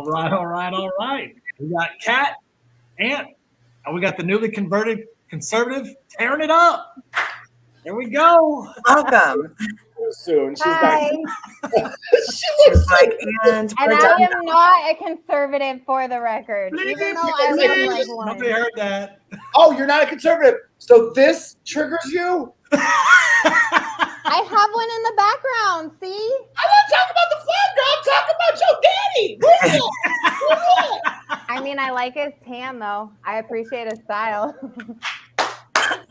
All right. We got Kat, Ant, and we got the newly converted conservative tearing it up. There we go. Welcome. Soon. She's Hi. she looks like, and I am not a conservative, for the record, even though I look like one. Nobody heard that. Oh, you're not a conservative. So this triggers you? I have one in the background. See? I'm not talking about the flag girl. I'm talking about your daddy. Where's it? I mean, I like his tan though. I appreciate his style.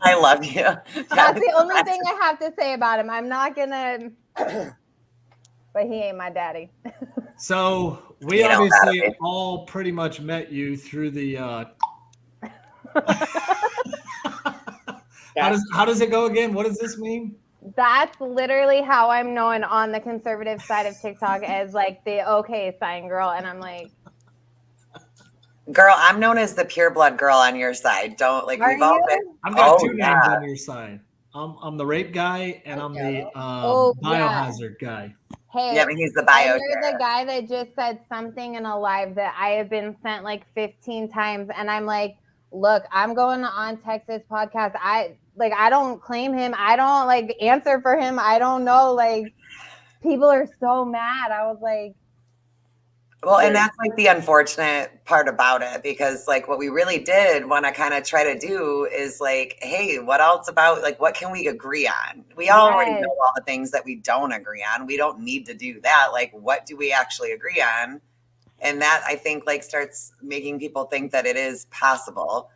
I love you. That's the only thing I have to say about him. I'm not gonna, but he ain't my daddy. So we obviously all pretty much met you through the. How does it go again? What does this mean? That's literally how I'm known on the conservative side of TikTok as like the okay sign girl, and I'm like, girl, I'm known as the pure blood girl on your side. Don't like we've all been. I've got two names on your side. I'm the rape guy and I'm the biohazard guy. Hey, yeah, but he's the bio. You're the guy that just said something in a live that I have been sent like 15 times, and I'm like, look, I'm going on Texas podcast. I don't claim him. I don't like answer for him. I don't know. Like, people are so mad. I was like, well, and that's like the unfortunate part about it, because like what we really did want to kind of try to do is like, hey, what else about, like, what can we agree on? We already know all the things that we don't agree on. We don't need to do that. Like, what do we actually agree on? And that, I think, like, starts making people think that it is possible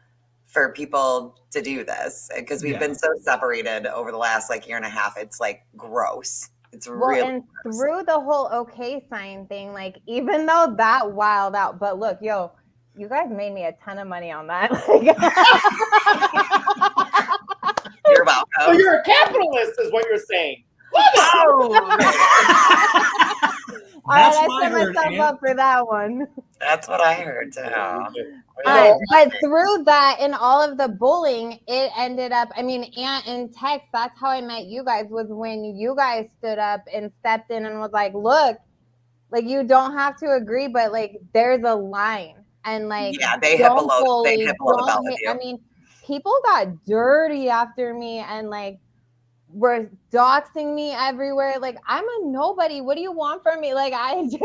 for people to do this, because we've been so separated over the last like year and a half. It's like gross. It's really and through the whole okay sign thing, like, even though that wild out, but look, yo, you guys made me a ton of money on that. You're welcome. So you're a capitalist, is what you're saying. All right, I set myself up for that one. That's what I heard too. But through that and all of the bullying, it ended up, I mean, and Tex, that's how I met you guys, was when you guys stood up and stepped in and was like, look, like, you don't have to agree, but like, there's a line. And like, they hit below the belt with you. I mean, people got dirty after me and like were doxing me everywhere. Like, I'm a nobody. What do you want from me? Like, I was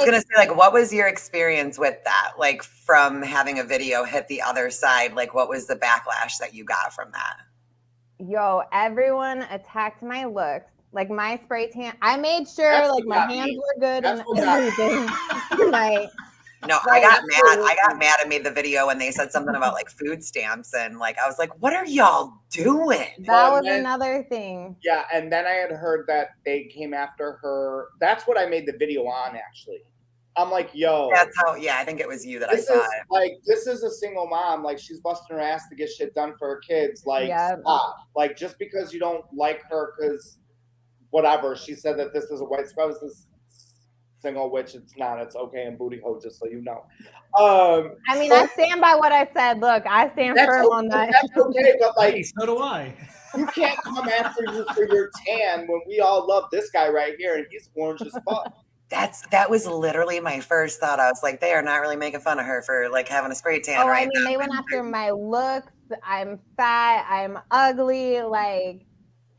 going to say, like, what was your experience with that? Like, from having a video hit the other side, like, what was the backlash that you got from that? Yo, everyone attacked my looks. Like, my spray tan, I made sure like my hands were good and everything. No, like, I got mad and made the video when they said something about like food stamps, and like I was like, what are y'all doing? That was another thing. Yeah, and then I had heard that they came after her. That's what I made the video on, actually. I'm like, yo. That's how, I think it was you that I saw it. Like, this is a single mom. Like, she's busting her ass to get shit done for her kids. Like, stop. Like, just because you don't like her, because whatever, she said that this is a white supremacist single, which it's not. It's okay and booty hole, just so you know. I mean, I stand by what I said. Look, I stand firm on that. That's okay, but like, hey, so do I. You can't come after you for your tan when we all love this guy right here and he's orange as fuck. That was literally my first thought. I was like, they are not really making fun of her for like having a spray tan. I mean, they went after my looks. I'm fat. I'm ugly. Like,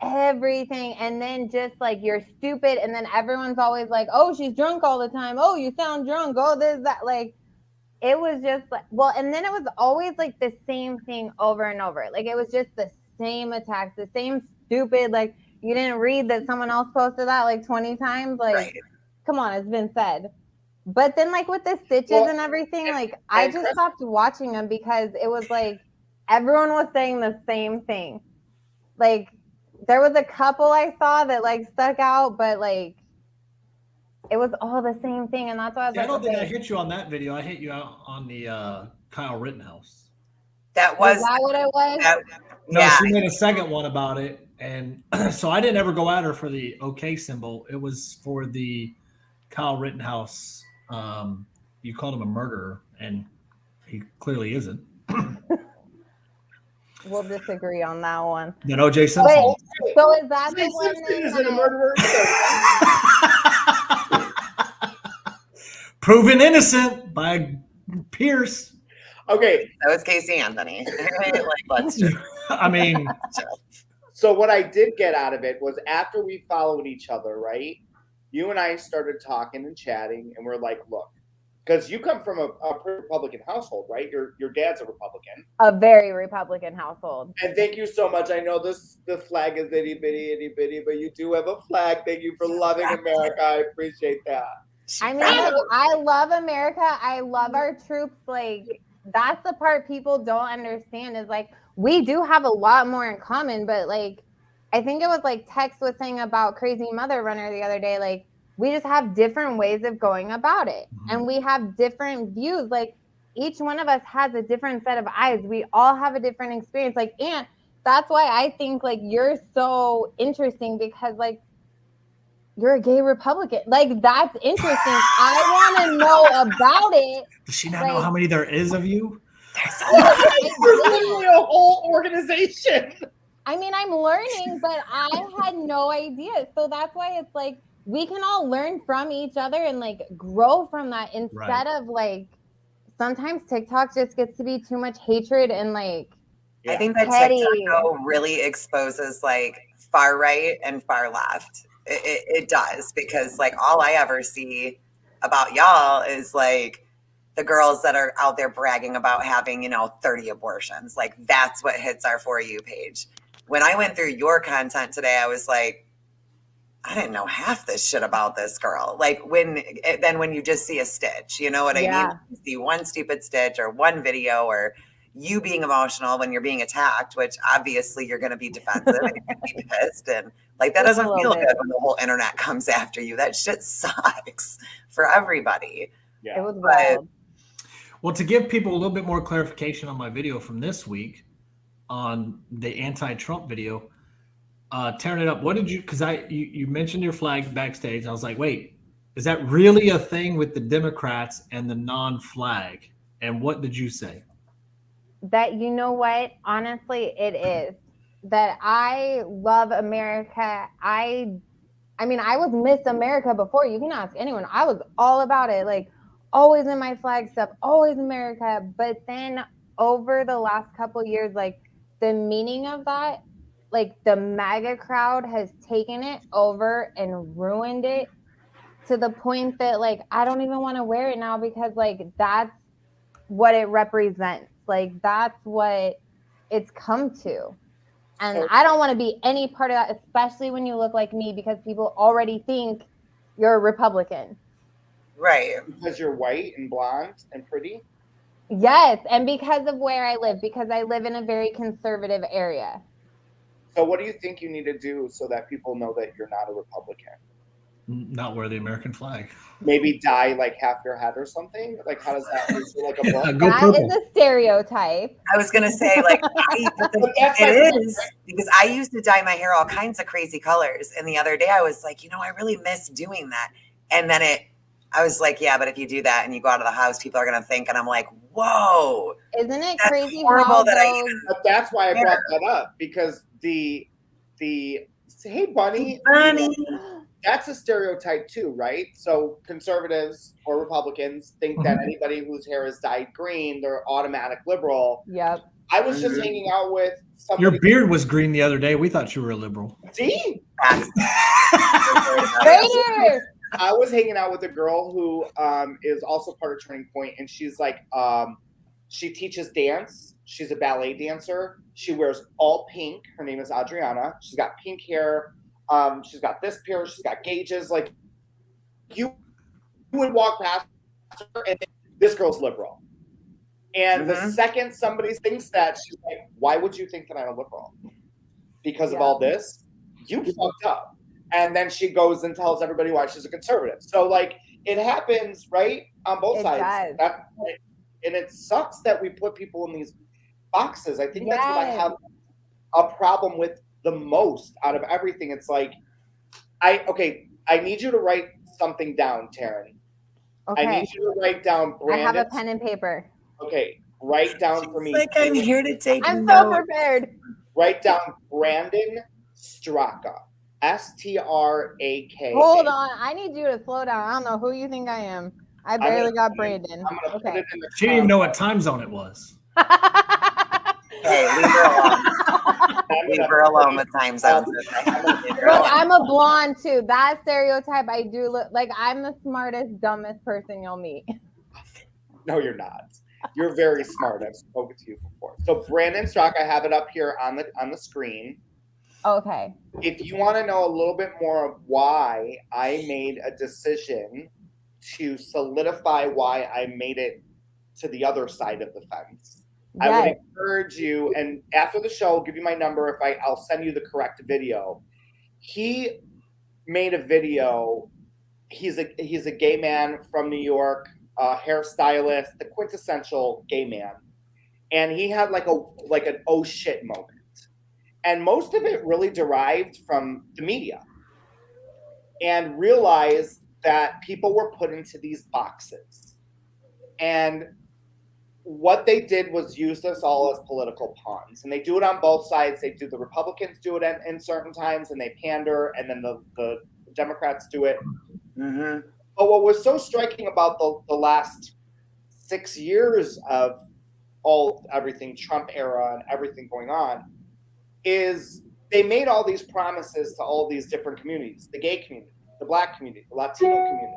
everything. And then just like, you're stupid. And then everyone's always like, oh, she's drunk all the time. Oh, you sound drunk. Oh, this, that. Like, it was just like, well, and then it was always like the same thing over and over. Like, it was just the same attacks, the same stupid, like, you didn't read that someone else posted that like 20 times. Like, come on, it's been said. But then like with the stitches and everything, like, I just stopped watching them because it was like, everyone was saying the same thing. Like, there was a couple I saw that like stuck out, but like, it was all the same thing. And that's why I was I don't think I hit you on that video. I hit you out on the Kyle Rittenhouse. Was that what it was? No, she made a second one about it. And so I didn't ever go at her for the okay symbol. It was for the Kyle Rittenhouse. You called him a murderer, and he clearly isn't. We'll disagree on that one. Then O.J. Simpson. Wait, so is that the one? Simpson isn't a murderer. proven innocent by Pierce. Okay. That was Casey Anthony. Like, let's just. I mean, so what I did get out of it was after we followed each other, right? You and I started talking and chatting, and we're like, look, because you come from a Republican household, right? Your dad's a Republican. A very Republican household. And thank you so much. I know the flag is itty bitty, but you do have a flag. Thank you for loving America. I appreciate that. I mean, like, I love America. I love our troops. Like, that's the part people don't understand is like, we do have a lot more in common, but like, I think it was like Tex was saying about Crazy Mother Runner the other day, like, we just have different ways of going about it. And we have different views. Like, each one of us has a different set of eyes. We all have a different experience. Like, and that's why I think like you're so interesting because like you're a gay Republican. Like, that's interesting. I want to know about it. Does she not know how many there is of you? There's literally a whole organization. I mean, I'm learning, but I had no idea. So that's why it's like we can all learn from each other and like grow from that instead of like sometimes TikTok just gets to be too much hatred and like I think that petty. TikTok really exposes like far right and far left. It does, because like all I ever see about y'all is like the girls that are out there bragging about having 30 abortions. Like, that's what hits our For You page. When I went through your content today, I was like, I didn't know half this shit about this girl. Like, when you just see a stitch, you know what I mean? You see one stupid stitch or one video or you being emotional when you're being attacked, which obviously you're going to be defensive and you're going to be pissed. And like, that doesn't feel good when the whole internet comes after you. That shit sucks for everybody. Yeah. It was wild. Well, to give people a little bit more clarification on my video from this week on the anti-Trump video, tearing it up. What did you? Because you mentioned your flag backstage. I was like, wait, is that really a thing with the Democrats and the non-flag? And what did you say? That, you know what? Honestly, it is. That I love America. I mean, I was Miss America before. You can ask anyone. I was all about it. Like, always in my flag stuff, always America. But then over the last couple of years, like the meaning of that, like the MAGA crowd has taken it over and ruined it to the point that like I don't even want to wear it now because like that's what it represents. Like, that's what it's come to. And I don't want to be any part of that, especially when you look like me, because people already think you're a Republican. Right. Because you're white and blonde and pretty? Yes, and because of where I live, because I live in a very conservative area. So what do you think you need to do so that people know that you're not a Republican? Not wear the American flag. Maybe dye like half your head or something? Like, how does that work? Like a book? That is a stereotype. I was going to say, like, it is, because I used to dye my hair all kinds of crazy colors. And the other day I was like, I really miss doing that. And then I was like, yeah, but if you do that and you go out of the house, people are going to think, and I'm like, whoa. Isn't it crazy horrible But that's why I brought that up, because the hey, Bunny. That's a stereotype too, right? So conservatives or Republicans think that anybody whose hair is dyed green, they're automatic liberal. Yep. I was just hanging out with somebody. Your beard was green the other day. We thought you were a liberal. See? I was hanging out with a girl who is also part of Turning Point, and she's like, she teaches dance. She's a ballet dancer. She wears all pink. Her name is Adriana. She's got pink hair. She's got this pair. She's got gauges. Like, you would walk past her, and this girl's liberal. And the second somebody thinks that, she's like, "Why would you think that I'm a liberal? Because of all this? You fucked up." And then she goes and tells everybody why she's a conservative. So, like, it happens, right, on both sides. And it sucks that we put people in these boxes. I think that's what I have a problem with the most out of everything. It's like, I need you to write something down, Taryn. Okay. I need you to write down Brandon. I have a pen and paper. Okay, write down for me. Like, I'm here to take I'm notes. so prepared. Write down Brandon Straka. Straka. Hold on. I need you to slow down. I don't know who you think I am. I barely got Brandon. I'm gonna put it in the She didn't even know what time zone it was. Hey, leave her alone. Leave her alone with time zones. Look, I'm a blonde too. That stereotype, I do look like I'm the smartest, dumbest person you'll meet. No, you're not. You're very smart. I've spoken to you before. So Brandon Strzok, I have it up here on the screen. Okay. If you want to know a little bit more of why I made a decision to solidify why I made it to the other side of the fence, I would encourage you, and after the show, I'll give you my number. I'll send you the correct video. He made a video. He's a gay man from New York, hairstylist, the quintessential gay man, and he had like an oh shit moment, and most of it really derived from the media, and realized that people were put into these boxes, and what they did was use us all as political pawns, and they do it on both sides. The Republicans do it in certain times, and they pander, and then the Democrats do it. Mm-hmm. But what was so striking about the last 6 years of everything Trump era and everything going on is they made all these promises to all these different communities: the gay community, the Black community, the Latino community.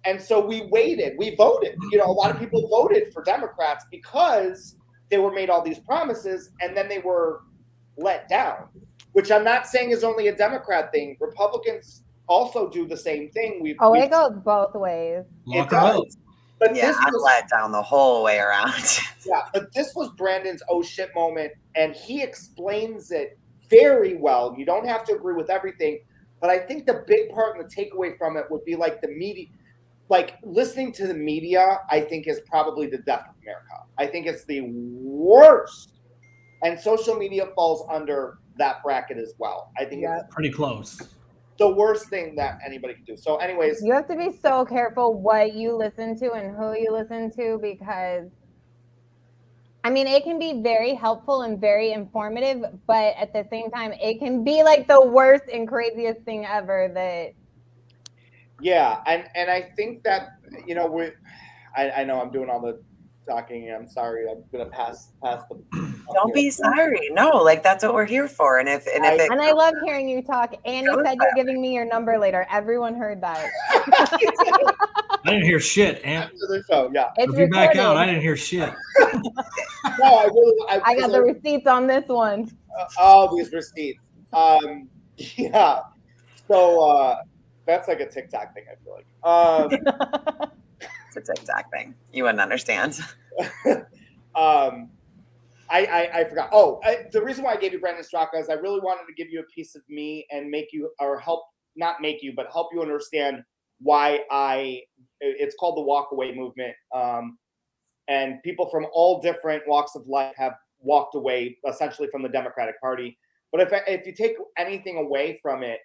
And so we waited, we voted. A lot of people voted for Democrats because they were made all these promises and then they were let down, which I'm not saying is only a Democrat thing. Republicans also do the same thing. It goes both ways. It does. But yeah, I'm let down the whole way around. Yeah, but this was Brandon's oh shit moment, and he explains it very well. You don't have to agree with everything, but I think the big part and the takeaway from it would be like the media. Like listening to the media, I think is probably the death of America. I think it's the worst, and social media falls under that bracket as well. I think it's pretty close. The worst thing that anybody can do. So, anyways, you have to be so careful what you listen to and who you listen to, because I mean, it can be very helpful and very informative, but at the same time, it can be like the worst and craziest thing ever. Yeah, and I think that I know I'm doing all the talking. I'm sorry. I'm gonna pass the. Don't be sorry. No, like that's what we're here for. And I love hearing you talk. And you said you're giving me your number later. Everyone heard that. I didn't hear shit. After the show, yeah. If you back out, I didn't hear shit. No, I got the receipts on this one. All these receipts. Yeah. So that's like a TikTok thing, I feel like. It's a TikTok thing. You wouldn't understand. I forgot. The reason why I gave you Brandon Straka is I really wanted to give you a piece of me and make you, or help, not make you, but help you understand why it's called the Walk Away Movement. And people from all different walks of life have walked away essentially from the Democratic Party. But if you take anything away from it,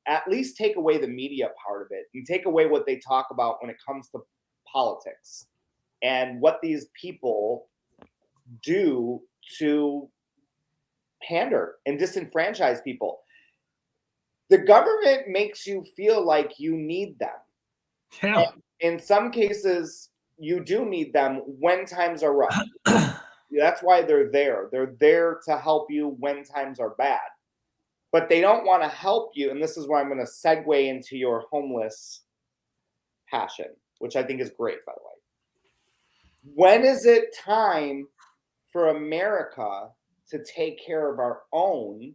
at least take away the media part of it and take away what they talk about when it comes to politics and what these people do to pander and disenfranchise people. The government makes you feel like you need them. Yeah. In some cases, you do need them when times are rough. That's why they're there. They're there to help you when times are bad. But they don't want to help you. And this is where I'm going to segue into your homeless passion, which I think is great, by the way. When is it time for America to take care of our own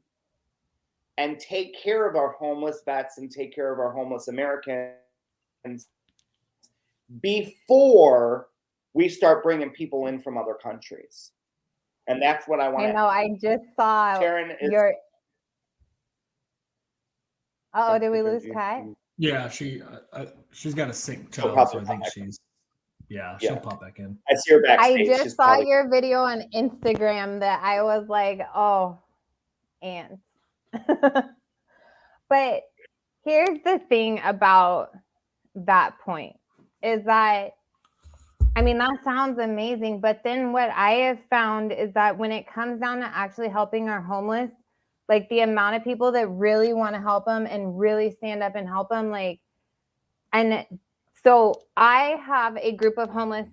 and take care of our homeless vets and take care of our homeless Americans before we start bringing people in from other countries? And that's what I want to. I know. I just saw Sharon your. Oh, did we lose Kat? Yeah, she's got a sick child, so I think she'll pop back in. I see her backstage. I just saw your video on Instagram that I was like, oh, and. But here's the thing about that point is that, I mean, that sounds amazing, but then what I have found is that when it comes down to actually helping our homeless, like the amount of people that really want to help them and really stand up and help them, like, and So I have a group of homeless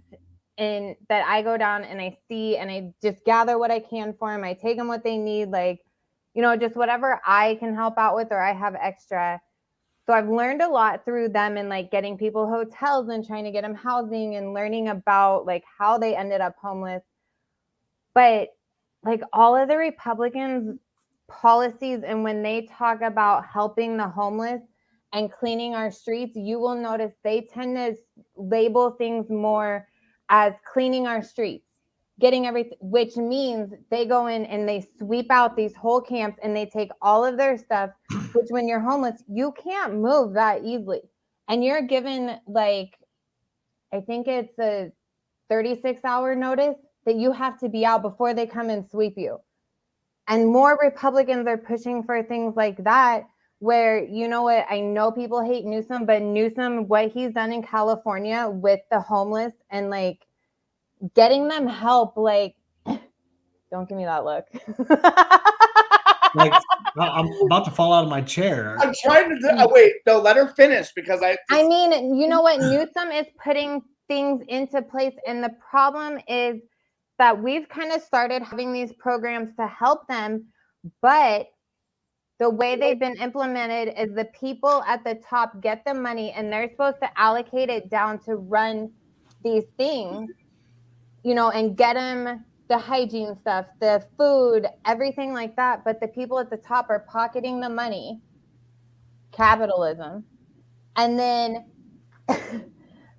in that I go down and I see and I just gather what I can for them. I take them what they need, like, just whatever I can help out with or I have extra. So I've learned a lot through them and like getting people hotels and trying to get them housing and learning about like how they ended up homeless. But like all of the Republicans' policies and when they talk about helping the homeless and cleaning our streets, you will notice they tend to label things more as cleaning our streets, getting everything, which means they go in and they sweep out these whole camps and they take all of their stuff, which when you're homeless, you can't move that easily. And you're given like, I think it's a 36-hour notice that you have to be out before they come and sweep you. And more Republicans are pushing for things like that, where, you know what, I know people hate Newsom, but Newsom, what he's done in California with the homeless and like getting them help, like, don't give me that look. Like, I'm about to fall out of my chair. I'm trying to wait, no, let her finish because I mean, you know what, Newsom is putting things into place, and the problem is that we've kind of started having these programs to help them, but the way they've been implemented is the people at the top get the money and they're supposed to allocate it down to run these things, and get them the hygiene stuff, the food, everything like that. But the people at the top are pocketing the money, capitalism. And then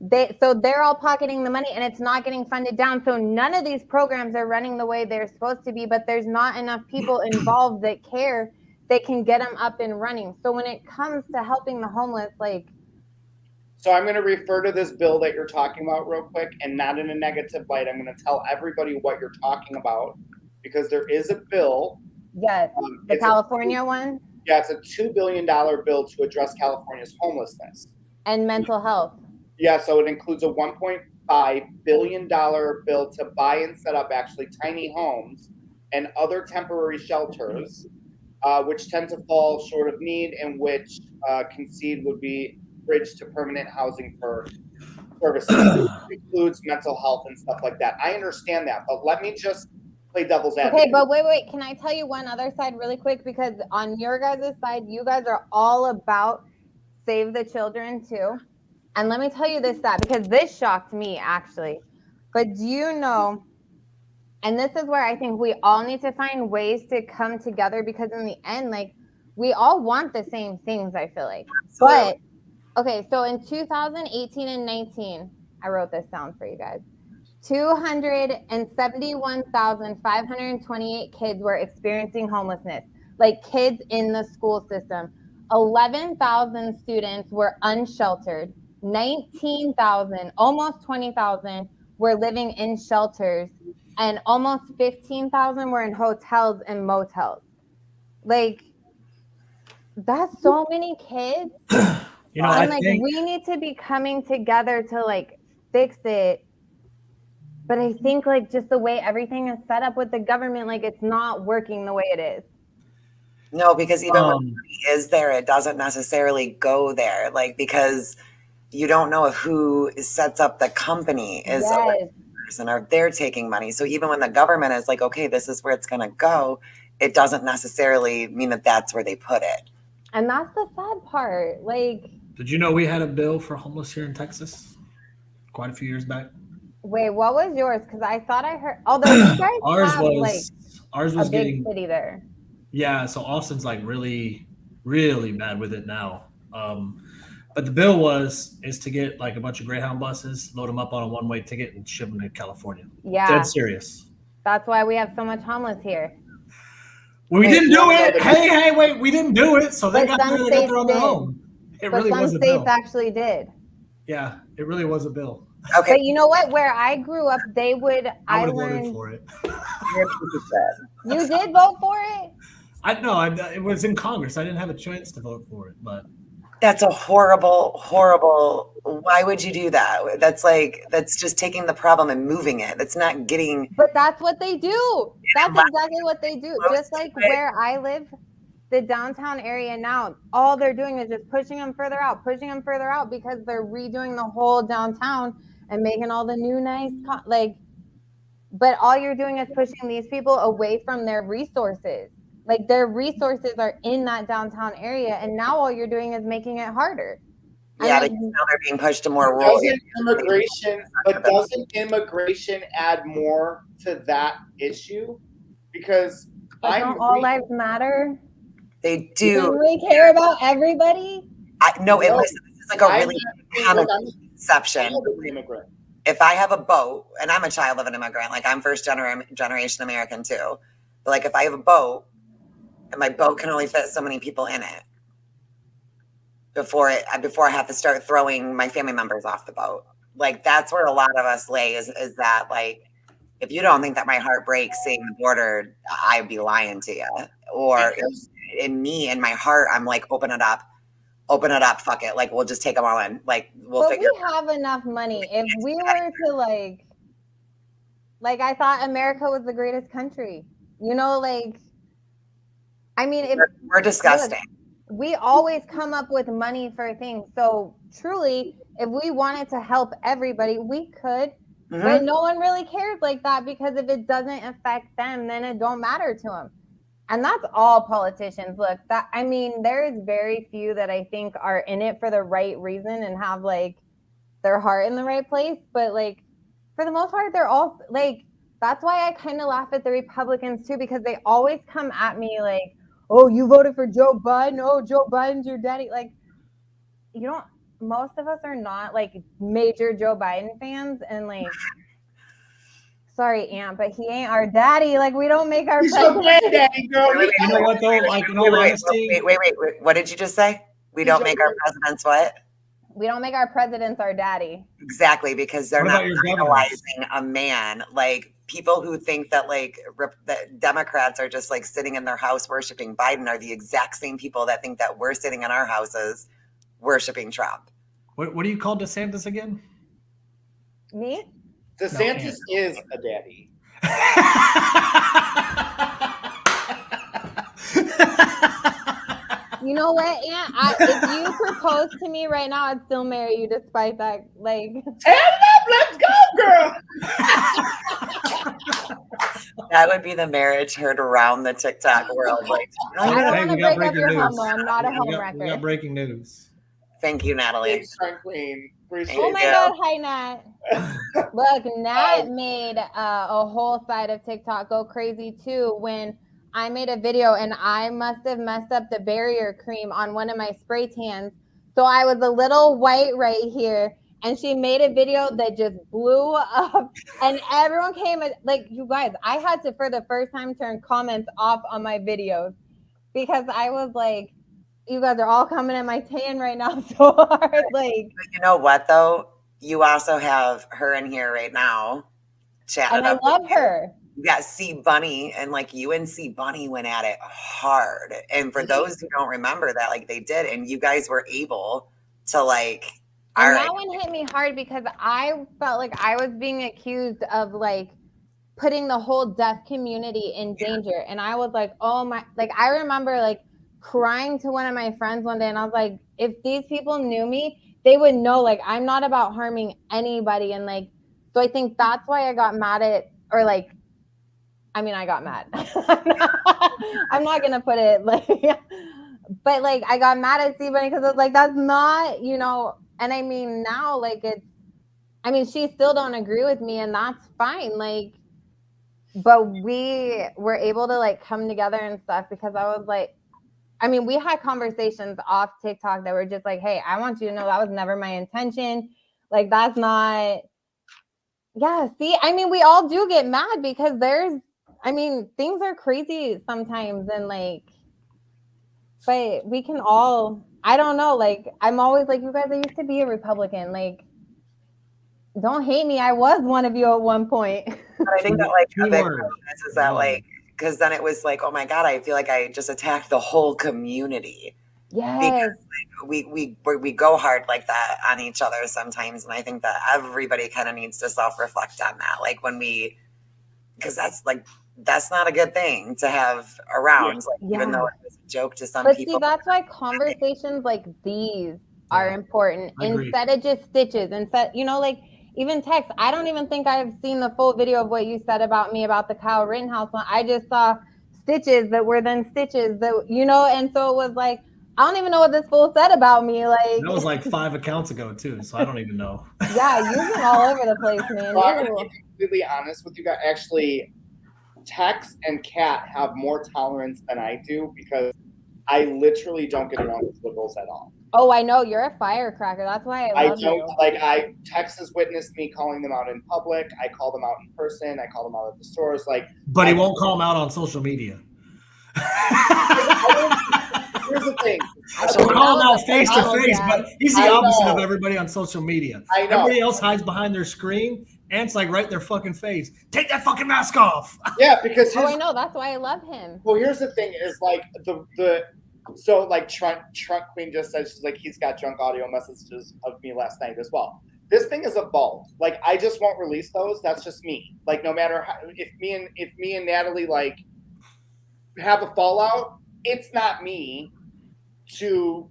they're all pocketing the money and it's not getting funded down. So none of these programs are running the way they're supposed to be, but there's not enough people involved that care that can get them up and running. So when it comes to helping the homeless, like. So I'm going to refer to this bill that you're talking about real quick, and not in a negative light. I'm going to tell everybody what you're talking about because there is a bill. Yes, the California one? Yeah, it's a $2 billion bill to address California's homelessness. And mental health. Yeah, so it includes a $1.5 billion bill to buy and set up actually tiny homes and other temporary shelters, which tend to fall short of need and which concede would be bridge to permanent housing for services. It includes mental health and stuff like that. I understand that, but let me just play devil's advocate. Okay, but wait. Can I tell you one other side really quick? Because on your guys' side, you guys are all about save the children too. And let me tell you this stat, because this shocked me actually. But do you know, and this is where I think we all need to find ways to come together, because in the end, like, we all want the same things, I feel like. But okay, so in 2018 and 19, I wrote this down for you guys. 271,528 kids were experiencing homelessness, like kids in the school system. 11,000 students were unsheltered. 19,000, almost 20,000 were living in shelters, and almost 15,000 were in hotels and motels. Like, that's so many kids. I'm like, we need to be coming together to like fix it. But I think like just the way everything is set up with the government, like it's not working the way it is. No, because even when money is there, it doesn't necessarily go there. Like, because you don't know if who sets up the company is a person or they're taking money. So even when the government is like, okay, this is where it's going to go, it doesn't necessarily mean that that's where they put it. And that's the sad part. Like, did you know we had a bill for homeless here in Texas quite a few years back? Wait, what was yours? Because I thought I heard. Although you guys ours was a getting big city there. Yeah, so Austin's like really, really bad with it now. But the bill is to get like a bunch of Greyhound buses, load them up on a one-way ticket, and ship them to California. Yeah, dead serious. That's why we have so much homeless here. We didn't do it. Hey, wait, we didn't do it. So they got their own home. It really was a bill. Some states actually did. Yeah, it really was a bill. Okay. But you know what? Where I grew up, they would. I voted for it. You did vote for it? It was in Congress. I didn't have a chance to vote for it, but that's a horrible. Why would you do that? That's just taking the problem and moving it. That's not getting. But that's what they do. That's exactly what they do. Just like where I live, the downtown area now, all they're doing is just pushing them further out because they're redoing the whole downtown and making all the new nice, but all you're doing is pushing these people away from their resources. Like their resources are in that downtown area, and now all you're doing is making it harder. Yeah, because now they're being pushed to more rural areas. Doesn't immigration add more to that issue? Because don't all lives matter? They do. Don't we care about everybody? No, listen, this is like a really common conception. If I have a boat, and I'm a child of an immigrant, like I'm first generation American too, but like if I have a boat and my boat can only fit so many people in it before I have to start throwing my family members off the boat. Like that's where a lot of us lay is that like, if you don't think that my heart breaks seeing the border, I'd be lying to you. Or in my heart, I'm like, open it up, fuck it. Like, we'll just take them all in. Like, we'll figure it out. We have enough money. If we were to like I thought America was the greatest country. You know, like, I mean, if we're disgusting. Look, we always come up with money for things. So truly, if we wanted to help everybody, we could. Mm-hmm. But no one really cares like that because if it doesn't affect them, then it don't matter to them. And that's all politicians. Look, there is very few that I think are in it for the right reason and have like their heart in the right place. But like for the most part, they're all like, that's why I kind of laugh at the Republicans too, because they always come at me like, oh, you voted for Joe Biden. Oh, Joe Biden's your daddy. Like, most of us are not like major Joe Biden fans, and like, sorry, Aunt, but he ain't our daddy. Like, we don't make our daddy, girl. You know what though? Like, in all honesty, wait. What did you just say? We don't make our presidents what? We don't make our presidents our daddy. Exactly, because they're not idolizing a man. Like people who think that like that Democrats are just like sitting in their house worshiping Biden are the exact same people that think that we're sitting in our houses worshiping Trump. What do you call DeSantis again? Me? DeSantis is a daddy. You know what, Aunt? If you proposed to me right now, I'd still marry you despite that. Like, let's go, girl. That would be the marriage heard around the TikTok world. Like, I don't want to break up your home. I'm not a homewrecker. We got breaking news. Thank you, Natalie. Queen. Oh my God, hi Nat. Look, Nat made a whole side of TikTok go crazy too when I made a video and I must have messed up the barrier cream on one of my spray tans. So I was a little white right here. And she made a video that just blew up. And everyone came, like, you guys, I had to, for the first time, turn comments off on my videos. Because I was like, you guys are all coming at my tan right now so hard. Like, but you know what, though? You also have her in here right now. Chatting and I love her. You got C Bunny, and like you and C Bunny went at it hard. And for those who don't remember that, like they did, and you guys were able to like. And that one hit me hard because I felt like I was being accused of like putting the whole deaf community in danger. And I was like, oh my, like I remember like crying to one of my friends one day, and I was like, if these people knew me, they would know like I'm not about harming anybody. And like, so I think that's why I got mad at, or like, I mean, I got mad. I'm not going to put it like, but like, I got mad at Steve because I was like, that's not, you know, and I mean, now like she still don't agree with me and that's fine. Like, but we were able to like come together and stuff because I was like, I mean, we had conversations off TikTok that were just like, hey, I want you to know that was never my intention. Like, that's not, yeah, see, I mean, we all do get mad because things are crazy sometimes and like, but we can all, I don't know, like, I'm always like, you guys, I used to be a Republican. Like, don't hate me. I was one of you at one point. But I think that like a big problem is that like, because then it was like, oh my God, I feel like I just attacked the whole community. Yes. Because like, we go hard like that on each other sometimes. And I think that everybody kind of needs to self-reflect on that. Like when because that's like that's not a good thing to have around. Like, even though it was a joke to some But people. see, that's why conversations like these are important instead of just stitches. Instead, you know, like even text. I don't even think I've seen the full video of what you said about me about the Kyle Rittenhouse one. I just saw stitches that were then stitches that, you know, and so it was like, I don't even know what this fool said about me. Like, that was like 5 accounts ago too, so I don't even know. Yeah, you've been all over the place, man. Well, I'm gonna be completely honest with you guys. Actually, Tex and Kat have more tolerance than I do because I literally don't get along with liberals at all. Oh, I know, you're a firecracker. That's why I love you. Like, Tex has witnessed me calling them out in public. I call them out in person. I call them out at the stores. Like, but he won't call them out on social media. Here's the thing. He'll call them out face to face, but he's the opposite of everybody on social media. I know. Everybody else hides behind their screen. Ant's like right in their fucking face. Take that fucking mask off. Yeah, because I know. That's why I love him. Well, here's the thing: is like so like Trunk Queen just said, she's like, he's got drunk audio messages of me last night as well. This thing is evolved. Like, I just won't release those. That's just me. Like, no matter how, if me and Natalie like have a fallout, it's not me to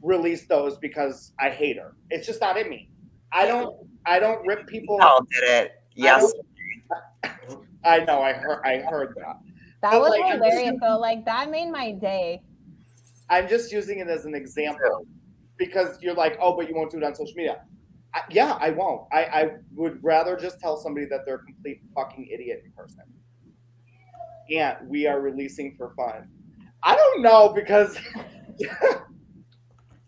release those because I hate her. It's just not in me. I don't rip people. We all did it. Yes. I know. I heard that. That was like, hilarious. So like that made my day. I'm just using it as an example because you're like, oh, but you won't do it on social media. Yeah, I won't. I would rather just tell somebody that they're a complete fucking idiot in person. Yeah, we are releasing for fun. I don't know because.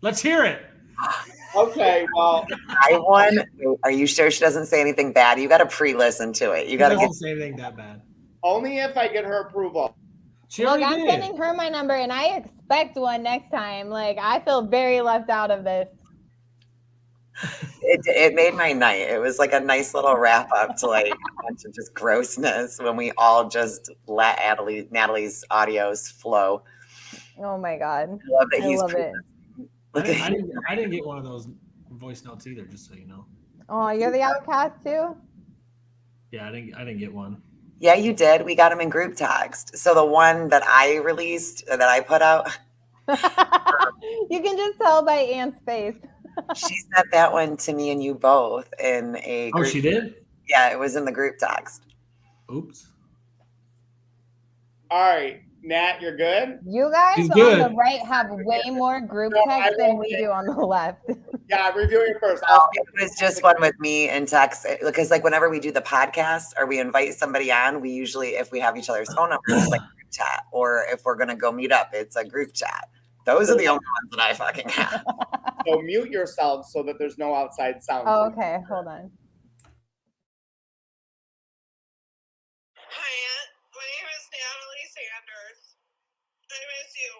Let's hear it. Okay, well. I won. Are you sure she doesn't say anything bad? You got to pre-listen to it. You got to say anything that bad. Only if I get her approval. Look, I'm sending her my number, and I expect one next time. Like, I feel very left out of this. It made my night. It was like a nice little wrap up to like a bunch of just grossness when we all just let Natalie's audios flow. Oh my God. I love that I love it. I didn't get one of those voice notes either, just so you know. Oh, you're the outcast too? Yeah, I didn't get one. Yeah, you did. We got them in group text. So the one that I released, that I put out. You can just tell by Ant's face. She sent that one to me and you both in a group. Oh, she did? Yeah, it was in the group text. Oops. All right, Nat, you're good? You guys on the right have way more group text than we do on the left. Yeah, review it first. It was just one with me and text because like whenever we do the podcast or we invite somebody on, we usually, if we have each other's phone numbers, it's like group chat. Or if we're going to go meet up, it's a group chat. Those are the only ones that I fucking have. So mute yourself so that there's no outside sound. Oh, okay. Hold on. Hi, Aunt. My name is Natalie Sanders. I miss you.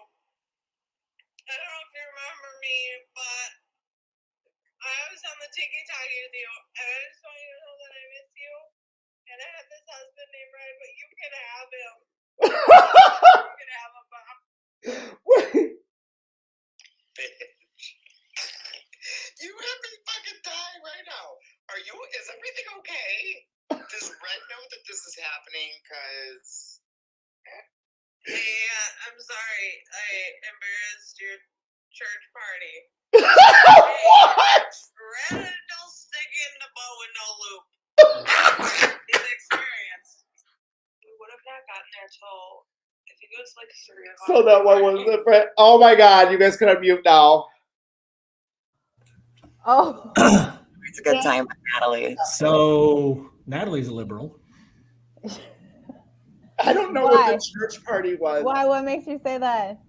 I don't know if you remember me, but I was on the tiki-taki with you, and I just want you to know that I miss you. And I had this husband named Ryan, but you can have him. You can have him, Bob. You have me fucking dying right now. Is everything okay? Does Red know that this is happening? Cause hey, I'm sorry. I embarrassed your church party. What? Red don't stick in the bow with no loop. His experience. We would have not gotten there till I think it was like 3 o'clock. So that one was different. Oh my God, you guys can unmute now. Oh. It's a good time with Natalie. So Natalie's a liberal. I don't know what the church party was. Why? What makes you say that?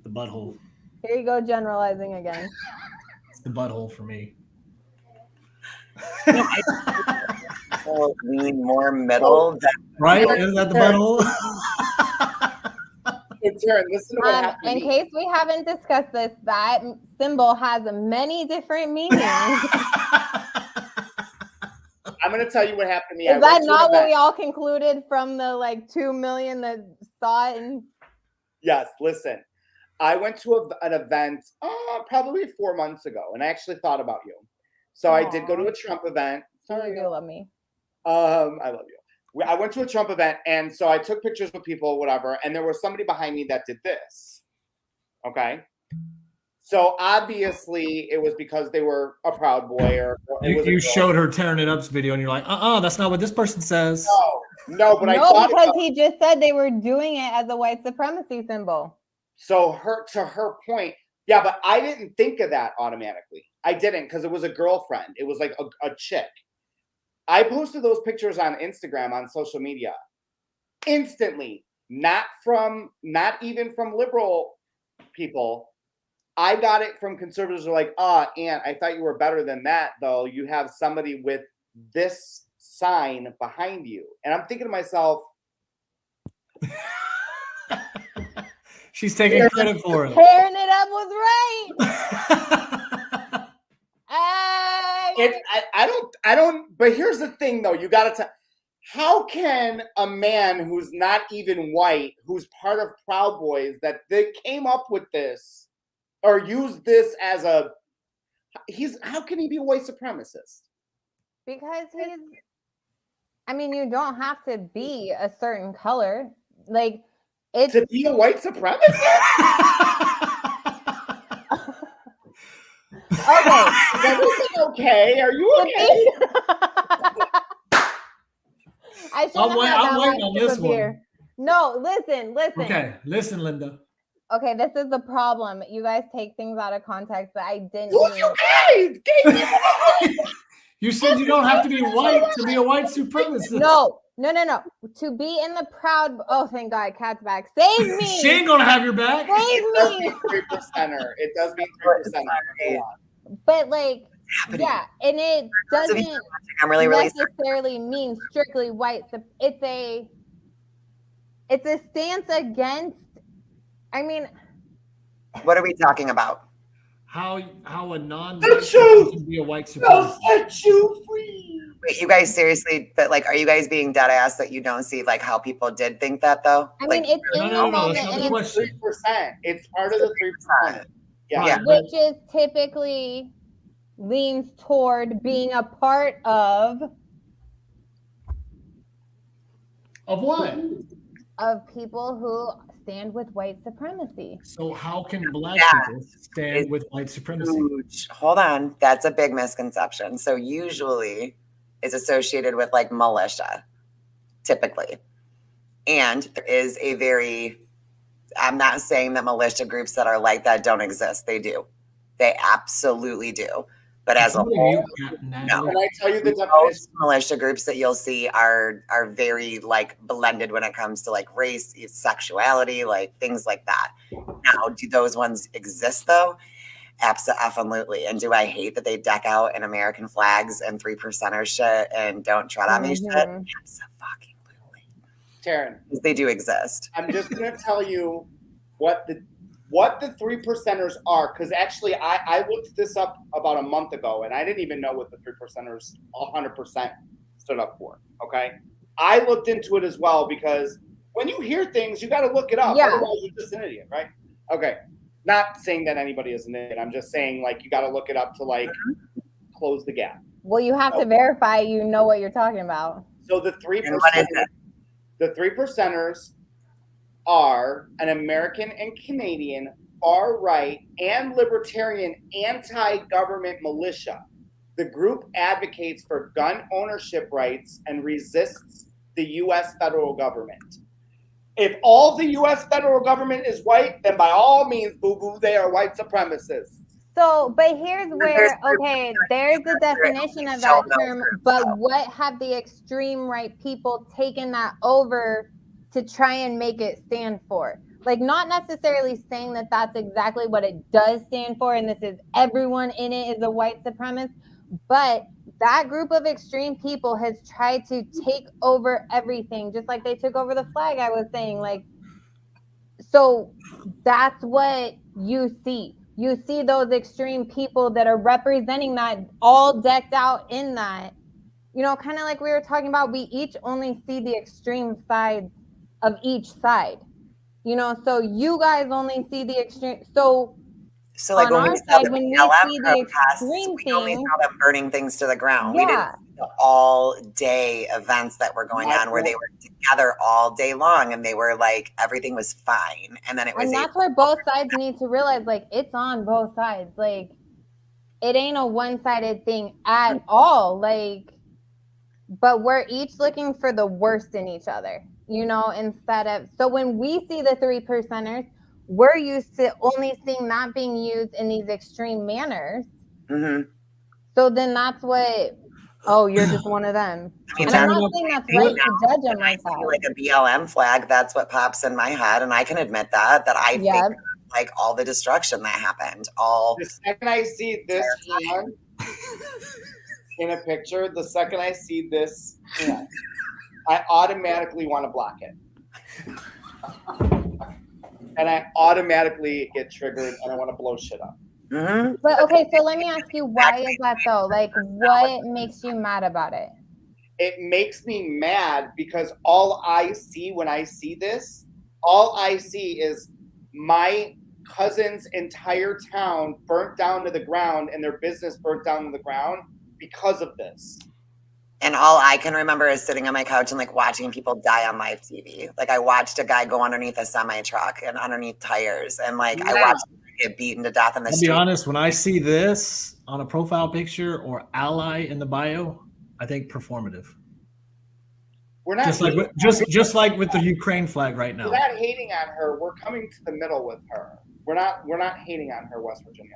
The butthole. Here you go, generalizing again. It's the butthole for me. Lean more middle. Right? Isn't that the butthole? Listen to what happened. In case we haven't discussed this, that symbol has many different meanings. I'm going to tell you what happened to me. Is that not what we all concluded from the like 2 million that saw it? Yes, listen. I went to an event probably 4 months ago, and I actually thought about you. So I did go to a Trump event. Sorry, you love me. I love you. I went to a Trump event, and so I took pictures with people, whatever, and there was somebody behind me that did this. Okay. So obviously it was because they were a Proud Boy, or it was you showed her tearing it up's video, and you're like, that's not what this person says. No, but no, because he just said they were doing it as a white supremacy symbol. So to her point, yeah, but I didn't think of that automatically. I didn't, because it was a girlfriend. It was like a chick. I posted those pictures on Instagram, on social media, instantly. Not even from liberal people. I got it from conservatives who are like, Aunt, I thought you were better than that, though. You have somebody with this sign behind you. And I'm thinking to myself, she's taking credit for it. Tearing it up was right. I don't, but here's the thing, though. You got to how can a man who's not even white, who's part of Proud Boys, that they came up with this or use this as how can he be a white supremacist? Because you don't have to be a certain color. Like, it's to be a white supremacist? Okay. Is everything okay? Are you okay? I'm waiting on this one. No, listen. Okay, listen, Linda. Okay, this is the problem. You guys take things out of context that I didn't mean. You guys! You said you don't have to be white to be a white supremacist. No. To be in the Proud... Oh, thank God, Kat's back. Save me! She ain't gonna have your back. Save me! 3%er. It does mean 3%er. But yeah, and it doesn't necessarily mean strictly white. It's a stance against. What are we talking about? How a non-white can be a white supremacist. Set you free. Wait, you guys seriously? But are you guys being dead ass that you don't see how people did think that though? It's in the moment, and it's 3%. It's part of the 3%. Yeah, which is typically leans toward being a part of what? Of people who stand with white supremacy. So how can Black people stand with white supremacy? Huge. Hold on, that's a big misconception. So usually it's associated with militia, typically. And there is I'm not saying that militia groups that are like that don't exist. They do. They absolutely do. But as a whole, no. Can I tell you the definition? Most militia groups that you'll see are very blended when it comes to race, sexuality, things like that. Now, do those ones exist though? Absolutely. And do I hate that they deck out in American flags and 3%er shit and don't tread on me shit? Absolutely. Taryn, they do exist. I'm just gonna tell you what the 3%ers are, because actually I looked this up about a month ago and I didn't even know what the 3%ers 100% stood up for. Okay, I looked into it as well, because when you hear things, you got to look it up. Yeah. Otherwise, you're just an idiot, right? Okay, not saying that anybody is an idiot. I'm just saying you got to look it up to close the gap. Well, you have to verify you know what you're talking about. So the 3%ers are an American and Canadian far-right and libertarian anti-government militia. The group advocates for gun ownership rights and resists the U.S. federal government. If all the U.S. federal government is white, then by all means, boo-boo, they are white supremacists. So, but here's where, there's the definition of that term, but what have the extreme right people taken that over to try and make it stand for? Not necessarily saying that that's exactly what it does stand for, and this is everyone in it is a white supremacist, but that group of extreme people has tried to take over everything, just like they took over the flag, I was saying. So that's what you see. You see those extreme people that are representing that, all decked out in that. Kind of like we were talking about, we each only see the extreme sides of each side. So you guys only see the extreme. So on our side, when we see the extreme we only saw them burning things to the ground. Yeah. all day events that were going on where they were together all day long and they were like, everything was fine. And then it was. And that's where both sides need to realize, like, it's on both sides. Like, it ain't a one-sided thing at all. Like, but we're each looking for the worst in each other, you know, instead of, so when we see the 3%ers, we're used to only seeing that being used in these extreme manners. Mm-hmm. So then that's what, oh, you're just one of them. And I'm not saying that's right to judge them like that. Like a BLM flag, that's what pops in my head. And I can admit that I think like all the destruction that happened. The second I see this hand in a picture, the second I see this hand, I automatically want to block it. And I automatically get triggered and I want to blow shit up. Mm-hmm. But okay, so let me ask you, why is that though? Like, what makes you mad about it? It makes me mad because all I see when I see this, all I see is my cousin's entire town burnt down to the ground and their business burnt down to the ground because of this. And all I can remember is sitting on my couch and like watching people die on live TV. Like I watched a guy go underneath a semi truck and underneath tires, and like I watched him get beaten to death in the street. I'll be honest, when I see this on a profile picture or ally in the bio, I think performative. We're not just like with the Ukraine flag right now. We're not hating on her. We're coming to the middle with her. We're not hating on her, West Virginia.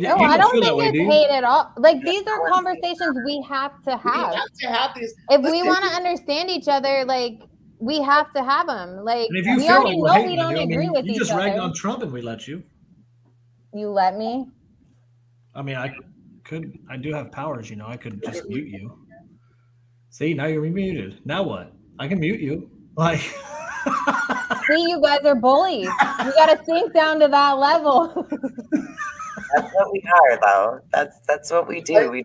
No, I don't think it's hate at all. Like, these are conversations we have to have. We have to have these. If we want to understand each other, like, we have to have them. Like, we already know we don't agree with each other. You just ragged on Trump and we let you. You let me? I mean, I do have powers, you know. I could just mute you. See, now you're muted. Now what? I can mute you. Like, see, you guys are bullies. You got to sink down to that level. That's what we are, though. That's what we do. We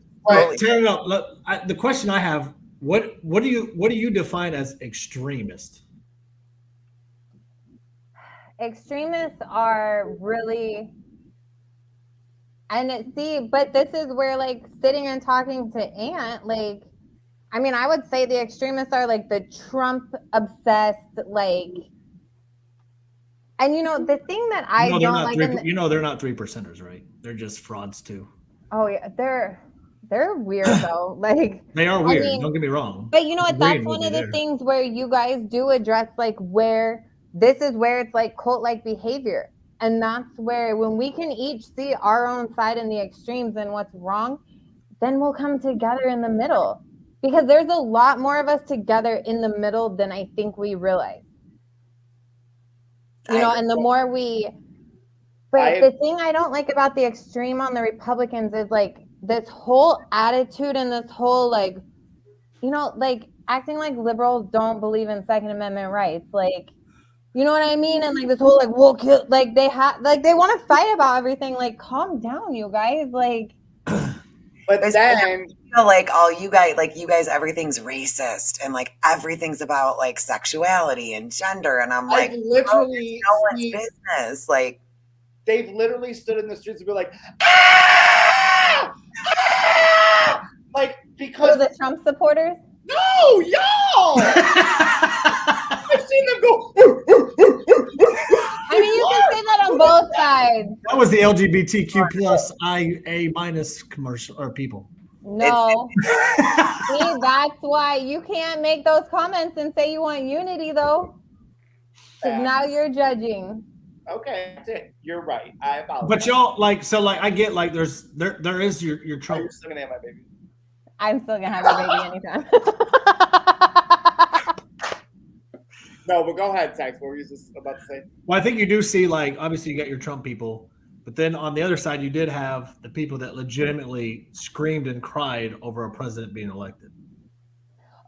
tear it up. Look, the question I have: what do you define as extremist? Extremists are really, and but this is where, like, sitting and talking to Aunt, like, I mean, I would say the extremists are like the Trump obsessed, like, and you know, the thing that I don't like, they're not 3%ers, right? They're just frauds too. Oh yeah, they're weird though. Like, they are weird. I mean, don't get me wrong. But you know what? That's one of the things where you guys do address, like, where this is where it's like cult-like behavior, and that's where when we can each see our own side in the extremes and what's wrong, then we'll come together in the middle. Because there's a lot more of us together in the middle than I think we realize. You know, and the more the thing I don't like about the extreme on the Republicans is, like, this whole attitude and this whole, like, you know, like, acting like liberals don't believe in Second Amendment rights. Like, you know what I mean? And, like, this whole, like, we'll kill, like, they want to fight about everything. Like, calm down, you guys. Like, but then feel like you guys, everything's racist and like everything's about like sexuality and gender, and I'm like, literally, no one's business. Like, they've literally stood in the streets and be like, ah! Ah! Like, because the Trump supporters. No, y'all. I've seen them go. I mean, you can say that on both sides. That was the LGBTQ plus IA minus commercial or people. No. See, that's why you can't make those comments and say you want unity, though. Because now you're judging. Okay, you're right. I apologize. But y'all, like, so, like, I get, like, there is your Trump. You're still gonna have my baby. I'm still gonna have a baby anytime. No, but go ahead, Tex. What were you just about to say? Well, I think you do see, like, obviously you got your Trump people, but then on the other side, you did have the people that legitimately screamed and cried over a president being elected.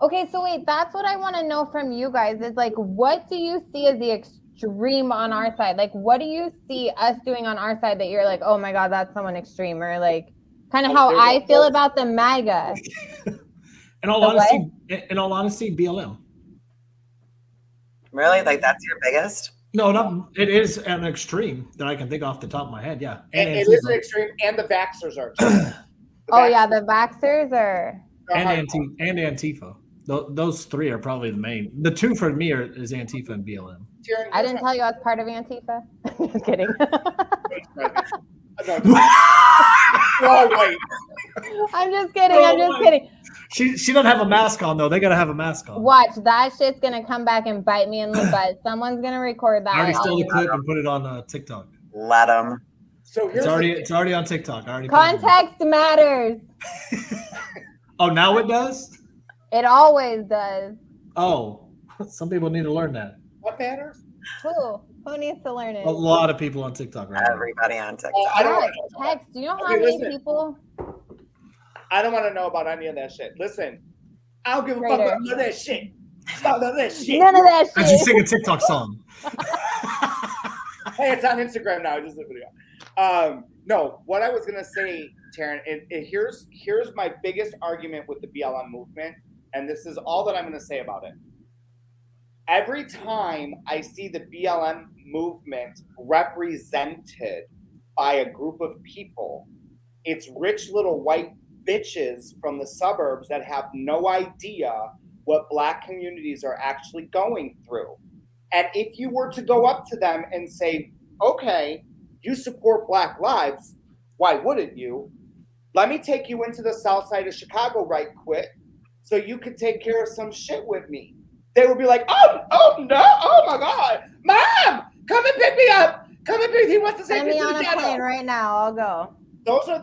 Okay, so wait, that's what I want to know from you guys is, like, what do you see as the extreme on our side? Like, what do you see us doing on our side that you're like, oh my God, that's someone extreme, or like kind of how I feel about the MAGA? In all honesty, BLM. Really? Like, that's your biggest? No, it is an extreme that I can think off the top of my head. Yeah, and it is an extreme, and the vaxxers are too. Yeah, the vaxxers are. and Antifa. Those three are probably the main. The two for me is Antifa and BLM. I didn't tell you I was part of Antifa. Just kidding. Oh, wait. I'm just kidding. She doesn't have a mask on though. They gotta have a mask on. Watch, that shit's gonna come back and bite me in the butt. Someone's gonna record that. I already stole the clip and put it on TikTok. Let them. So here's It's already on TikTok. I already Context matters. Oh, now it does? It always does. Oh, some people need to learn that. what matters? Who needs to learn it? A lot of people on TikTok right now. Everybody on TikTok. I don't want to Text. Do you know how Okay, many listen. people? I don't want to know about any of that shit. Listen, I don't give a fuck Traitor. about none of that shit. None of that shit. None of that I should shit. sing a TikTok song. Hey, it's on Instagram now. I just did a video. No, what I was gonna say, Taryn, here's my biggest argument with the BLM movement, and this is all that I'm gonna say about it. Every time I see the BLM movement represented by a group of people, it's rich little white bitches from the suburbs that have no idea what Black communities are actually going through. And if you were to go up to them and say, okay, you support Black lives, why wouldn't you? Let me take you into the south side of Chicago right quick so you could take care of some shit with me. They would be like, oh no, oh my God, Mom, come and pick me up. Come and pick me. He wants to take Send me me to on the a ghetto. plane right now. I'll go. Those are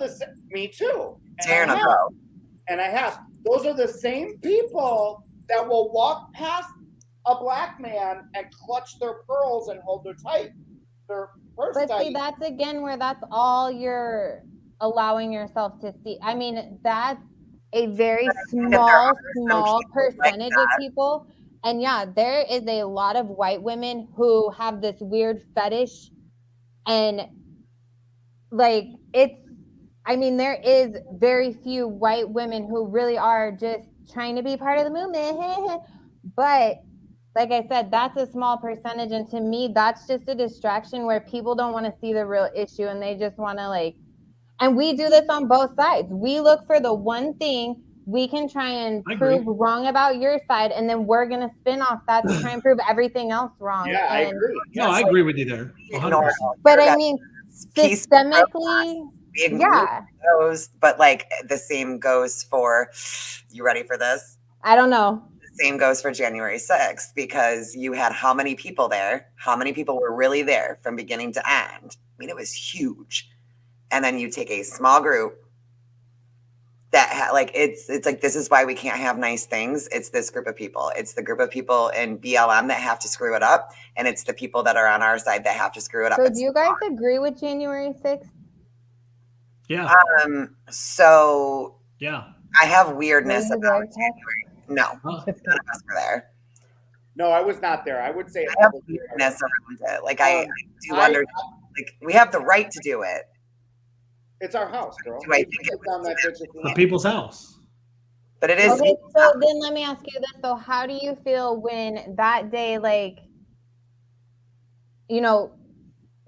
me too. Taryn will go. And I have. Those are the same people that will walk past a Black man and clutch their pearls and hold their purse But tight. see, that's again where that's all you're allowing yourself to see. I mean, that's a very small percentage of people. And yeah, there is a lot of white women who have this weird fetish, and like there is very few white women who really are just trying to be part of the movement. But like I said, that's a small percentage, and to me that's just a distraction where people don't want to see the real issue, and they just want to and we do this on both sides. We look for the one thing we can try and prove wrong about your side, and then we're going to spin off that to try and prove everything else wrong. Yeah, I agree. No, I agree with you there. 100%. But I mean, systemically, yeah. But the same goes for, you ready for this? I don't know. The same goes for January 6th, because you had how many people there? How many people were really there from beginning to end? I mean, it was huge. And then you take a small group that it's like, this is why we can't have nice things. It's this group of people. It's the group of people in BLM that have to screw it up, and it's the people that are on our side that have to screw it up. So do you guys agree with January 6th? Yeah. So yeah, I have weirdness about January. No, none of us were there. No, I was not there. I would say I have weirdness around it. I do understand. We have the right to do it. It's our house, girl. Do I think it's the people's house? But it is. Okay, so then let me ask you this. So how do you feel when that day,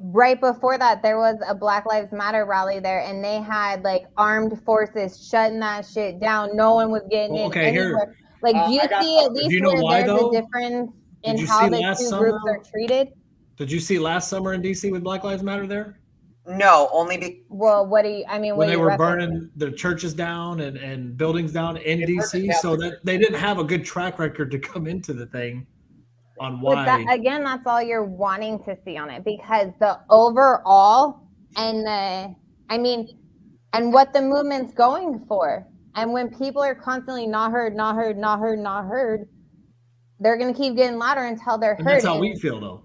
right before that, there was a Black Lives Matter rally there, and they had armed forces shutting that shit down. No one was getting in anywhere. Do you see at least where there's a difference in how the two groups are treated? Did you see last summer in DC with Black Lives Matter there? No, only well, what do you? I mean, when they were burning the churches down and buildings down in DC, so that they didn't have a good track record to come into the thing on why. But again, that's all you're wanting to see on it, because the overall and what the movement's going for, and when people are constantly not heard, they're gonna keep getting louder until they're heard. That's how we feel, though.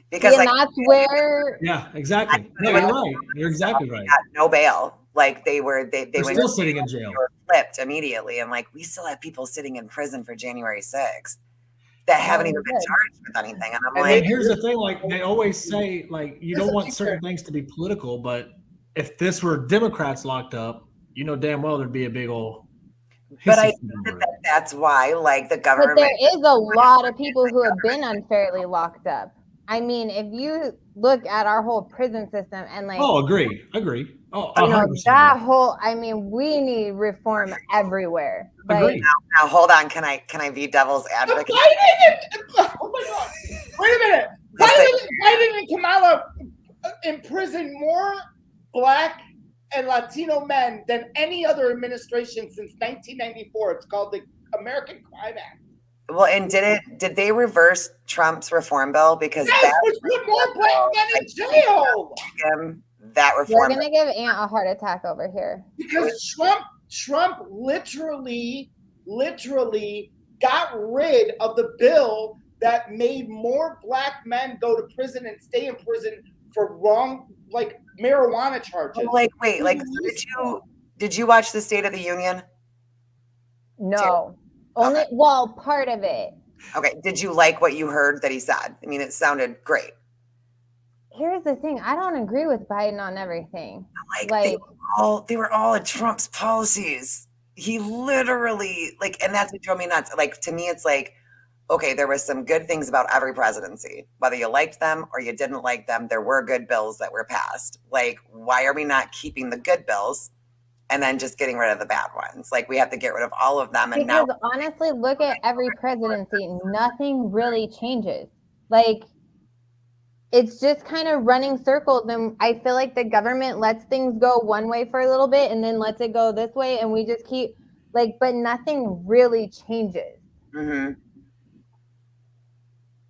Because that's where. Yeah, exactly. No, you're right. You're exactly right. No bail. They were still sitting in jail. They were flipped immediately, and we still have people sitting in prison for January 6th that haven't even been charged with anything. And I'm and here's the thing: they always say, you don't want certain things to be political, but if this were Democrats locked up, you know damn well there'd be a big old. But I think that's why, the government. But there is a lot of people who have been unfairly locked up. I mean, if you look at our whole prison system and agree. Oh, You know, 100% that agree. whole, I mean, we need reform everywhere. Like, Agreed. Now hold on. Can I be devil's advocate? Oh my God! Wait a minute. Biden and Kamala imprison more Black and Latino men than any other administration since 1994. It's called the American Crime Act. Well, and did they reverse Trump's reform bill? Because Yes, which put more Black men in jail. That we're reform gonna give Aunt a heart attack over here. Because Trump literally got rid of the bill that made more Black men go to prison and stay in prison for wrong, like marijuana charges. like wait, like did you watch the State of the Union? No, only well, part of it. Okay, did you like what you heard that he said? I mean, it sounded great. Here's the thing: I don't agree with Biden on everything. Like they were all Trump's policies. He literally and that's what drove me nuts. Like, to me, it's like, okay, there was some good things about every presidency, whether you liked them or you didn't like them. There were good bills that were passed. Like, why are we not keeping the good bills and then just getting rid of the bad ones? Like, we have to get rid of all of them. And because honestly, look at every presidency, nothing really changes. Like, it's just kind of running circles, and I feel like the government lets things go one way for a little bit and then lets it go this way, and we just keep but nothing really changes. Mm-hmm.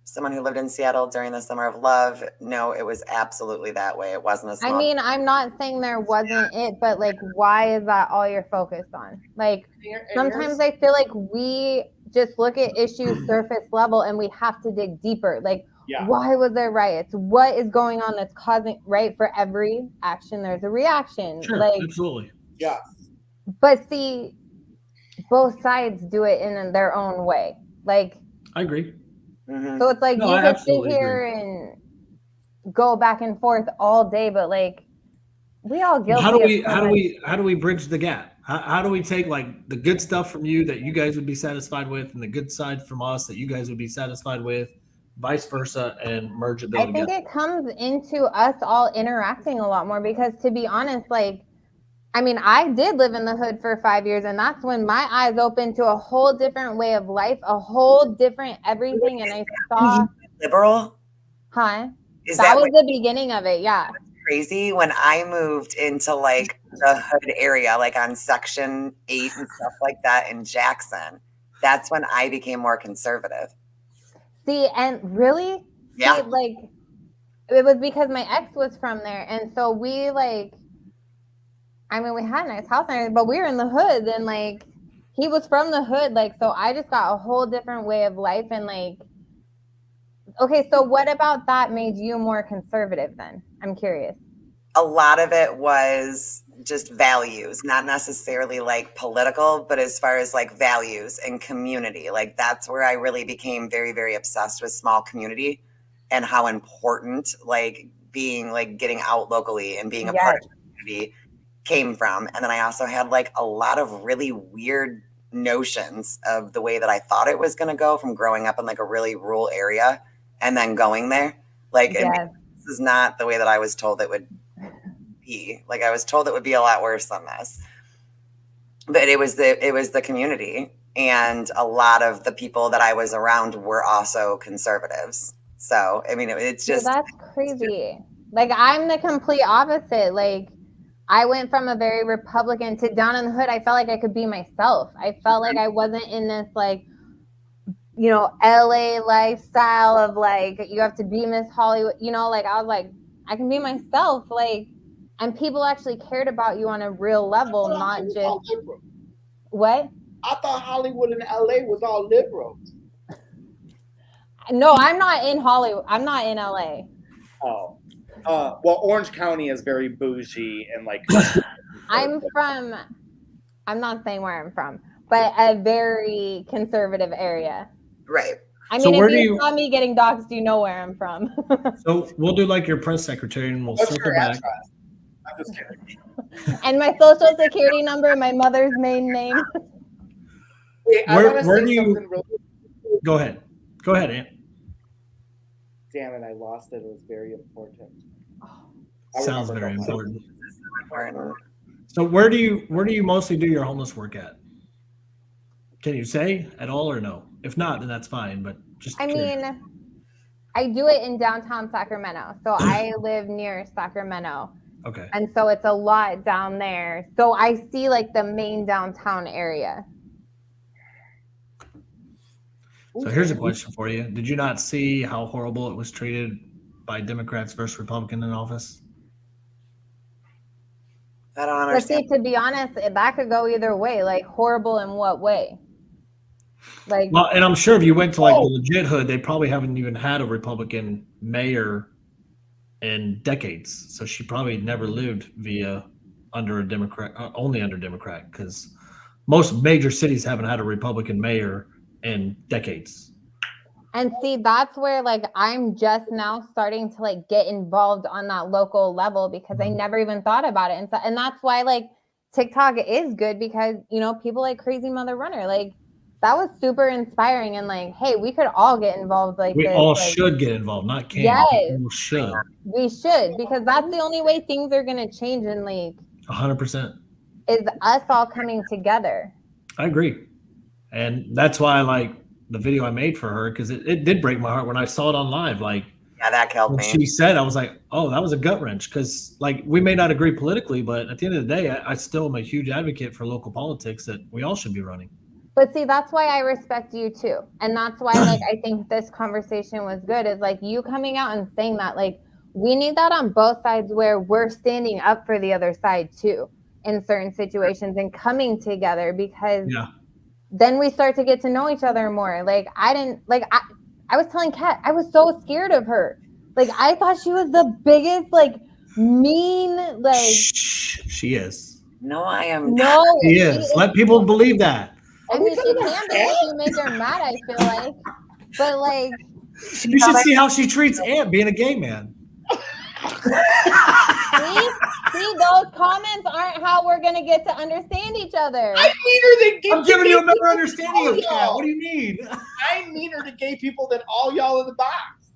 Someone who lived in Seattle during the Summer of Love, no, it was absolutely that way. It wasn't a small. I mean, I'm not saying there wasn't it, but why is that all you're focused on? Sometimes I feel like we just look at issues surface level and we have to dig deeper. Why was there riots? What is going on that's causing, right? For every action, there's a reaction. Sure, absolutely. Yeah. But see, both sides do it in their own way. I agree. Mm-hmm. So it's you could sit here and go back and forth all day, but we all guilty. How do we bridge the gap? How do we take the good stuff from you that you guys would be satisfied with, and the good side from us that you guys would be satisfied with, vice versa, and merge it together? I think it comes into us all interacting a lot more, because to be honest, I mean, I did live in the hood for 5 years, and that's when my eyes opened to a whole different way of life, a whole different everything, and I saw liberal. Huh? That was the beginning of it, yeah. Crazy when I moved into the hood area, on Section 8 and stuff like that in Jackson. That's when I became more conservative. See, and really, yeah, it was because my ex was from there, and so we I mean, we had a nice house and everything, but we were in the hood, and he was from the hood, so I just got a whole different way of life, and okay, so what about that made you more conservative then? I'm curious. A lot of it was just values, not necessarily political, but as far as values and community. That's where I really became very, very obsessed with small community and how important being getting out locally and being a part of the community came from. And then I also had a lot of really weird notions of the way that I thought it was going to go from growing up in a really rural area and then going there. This is not the way that I was told it would be. I was told it would be a lot worse than this. But it was the community, and a lot of the people that I was around were also conservatives. So I mean, it's just that's crazy. I'm the complete opposite. I went from a very Republican to down in the hood. I felt like I could be myself. I felt like I wasn't in this LA lifestyle of you have to be Miss Hollywood. I was I can be myself. And people actually cared about you on a real level, not just what? I thought Hollywood and LA was all liberals. No, I'm not in Hollywood. I'm not in LA. Oh. Well, Orange County is very bougie and I'm not saying where I'm from, but a very conservative area. Right. I mean, if you saw me getting doxxed, you know where I'm from. So we'll do your press secretary, and we'll circle back. I'm just kidding. And my social security number, my mother's maiden name. Wait, where do you? Go ahead, Aunt. Damn it, I lost it. It was very important. Sounds very important. important. So where do you mostly do your homeless work at? Can you say at all or no? If not, then that's fine. But just I curious. mean, I do it in downtown Sacramento. So I live near Sacramento. Okay. And so it's a lot down there. So I see like the main downtown area. So here's a question for you. Did you not see how horrible it was treated by Democrats versus Republicans in office? I don't But see, understand. to be honest, that could go either way. Like horrible in what way? Like, Well, and I'm sure if you went to like the legit hood, they probably haven't even had a Republican mayor in decades. So she probably never lived under a Democrat, only under Democrat, because most major cities haven't had a Republican mayor in decades. and see, that's where like I'm just now starting to like get involved on that local level because I never even thought about it. And that's why like TikTok is good because, you know, people like Crazy Mother Runner, like that was super inspiring and like, hey, we could all get involved like We this. all like, should get involved, not can. Yes. We should. We should, because that's the only way things are going to change and like 100%. is us all coming together. I agree. And that's why I like the video I made for her, because it did break my heart when I saw it on live. Like, Yeah, that helped when me. she said, I was like, oh, that was a gut wrench. Because like we may not agree politically, but at the end of the day, I still am a huge advocate for local politics that we all should be running. But see, that's why I respect you too. And that's why like I think this conversation was good, is like you coming out and saying that like we need that on both sides, where we're standing up for the other side too in certain situations and coming together, because then we start to get to know each other more. Like I was telling Kat, I was so scared of her. Like I thought she was the biggest, like mean, like she is. No, I am no, she is. Let people believe that. I mean, she can be if you make her mad, I feel like. But like, you should see how she treats Ant being a gay man. see, those comments aren't how we're gonna get to understand each other. I'm meaner than gay. I'm giving you a better understanding of Cat. What do you mean? I'm meaner to gay people than all y'all in the box.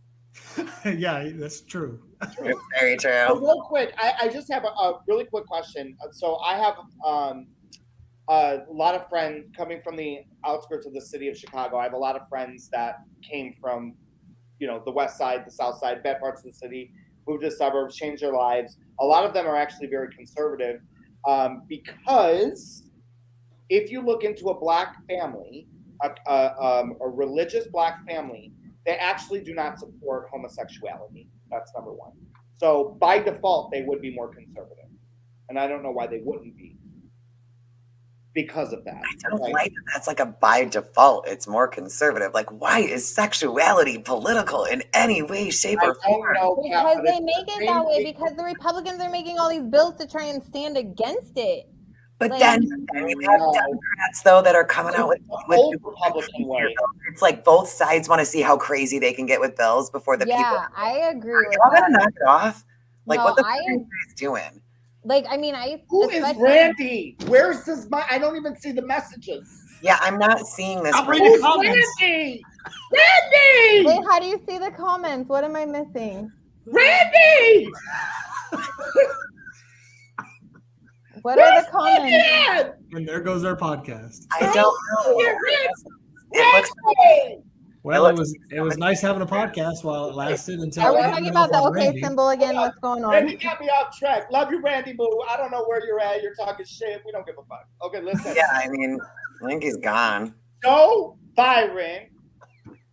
Yeah, that's true. It's very true. Real quick, I just have a really quick question. So I have a lot of friends coming from the outskirts of the city of Chicago. I have a lot of friends that came from, you know, the west side, the south side, bad parts of the city, moved to the suburbs, changed their lives. A lot of them are actually very conservative because if you look into a black family, a religious black family, they actually do not support homosexuality. That's number one. So by default, they would be more conservative. And I don't know why they wouldn't be because of that. I don't like that. That's like a by default. It's more conservative. Like, why is sexuality political in any way, shape, or form? Because they make it that way because the Republicans are making all these bills to try and stand against it. But like, then you have Democrats, though, that are coming out with Republican way. It's like both sides want to see how crazy they can get with bills before the people. Yeah, I agree. Y'all gotta knock it off. Like, no, what the fuck are you guys doing? Like, I mean, who is Randy? Where's this? I don't even see the messages. Yeah, I'm not seeing this. I'll read the comments. Randy! Randy! Wait, how do you see the comments? What am I missing? Randy! What are the comments? And there goes our podcast. I don't know. It looks well, it was nice having a podcast while it lasted until. Are we talking about the OK symbol again? What's going on? Randy got me off track. Love you, Randy Boo. I don't know where you're at. You're talking shit. We don't give a fuck. Okay, listen. Yeah, I mean, I think he's gone. Joe Byron,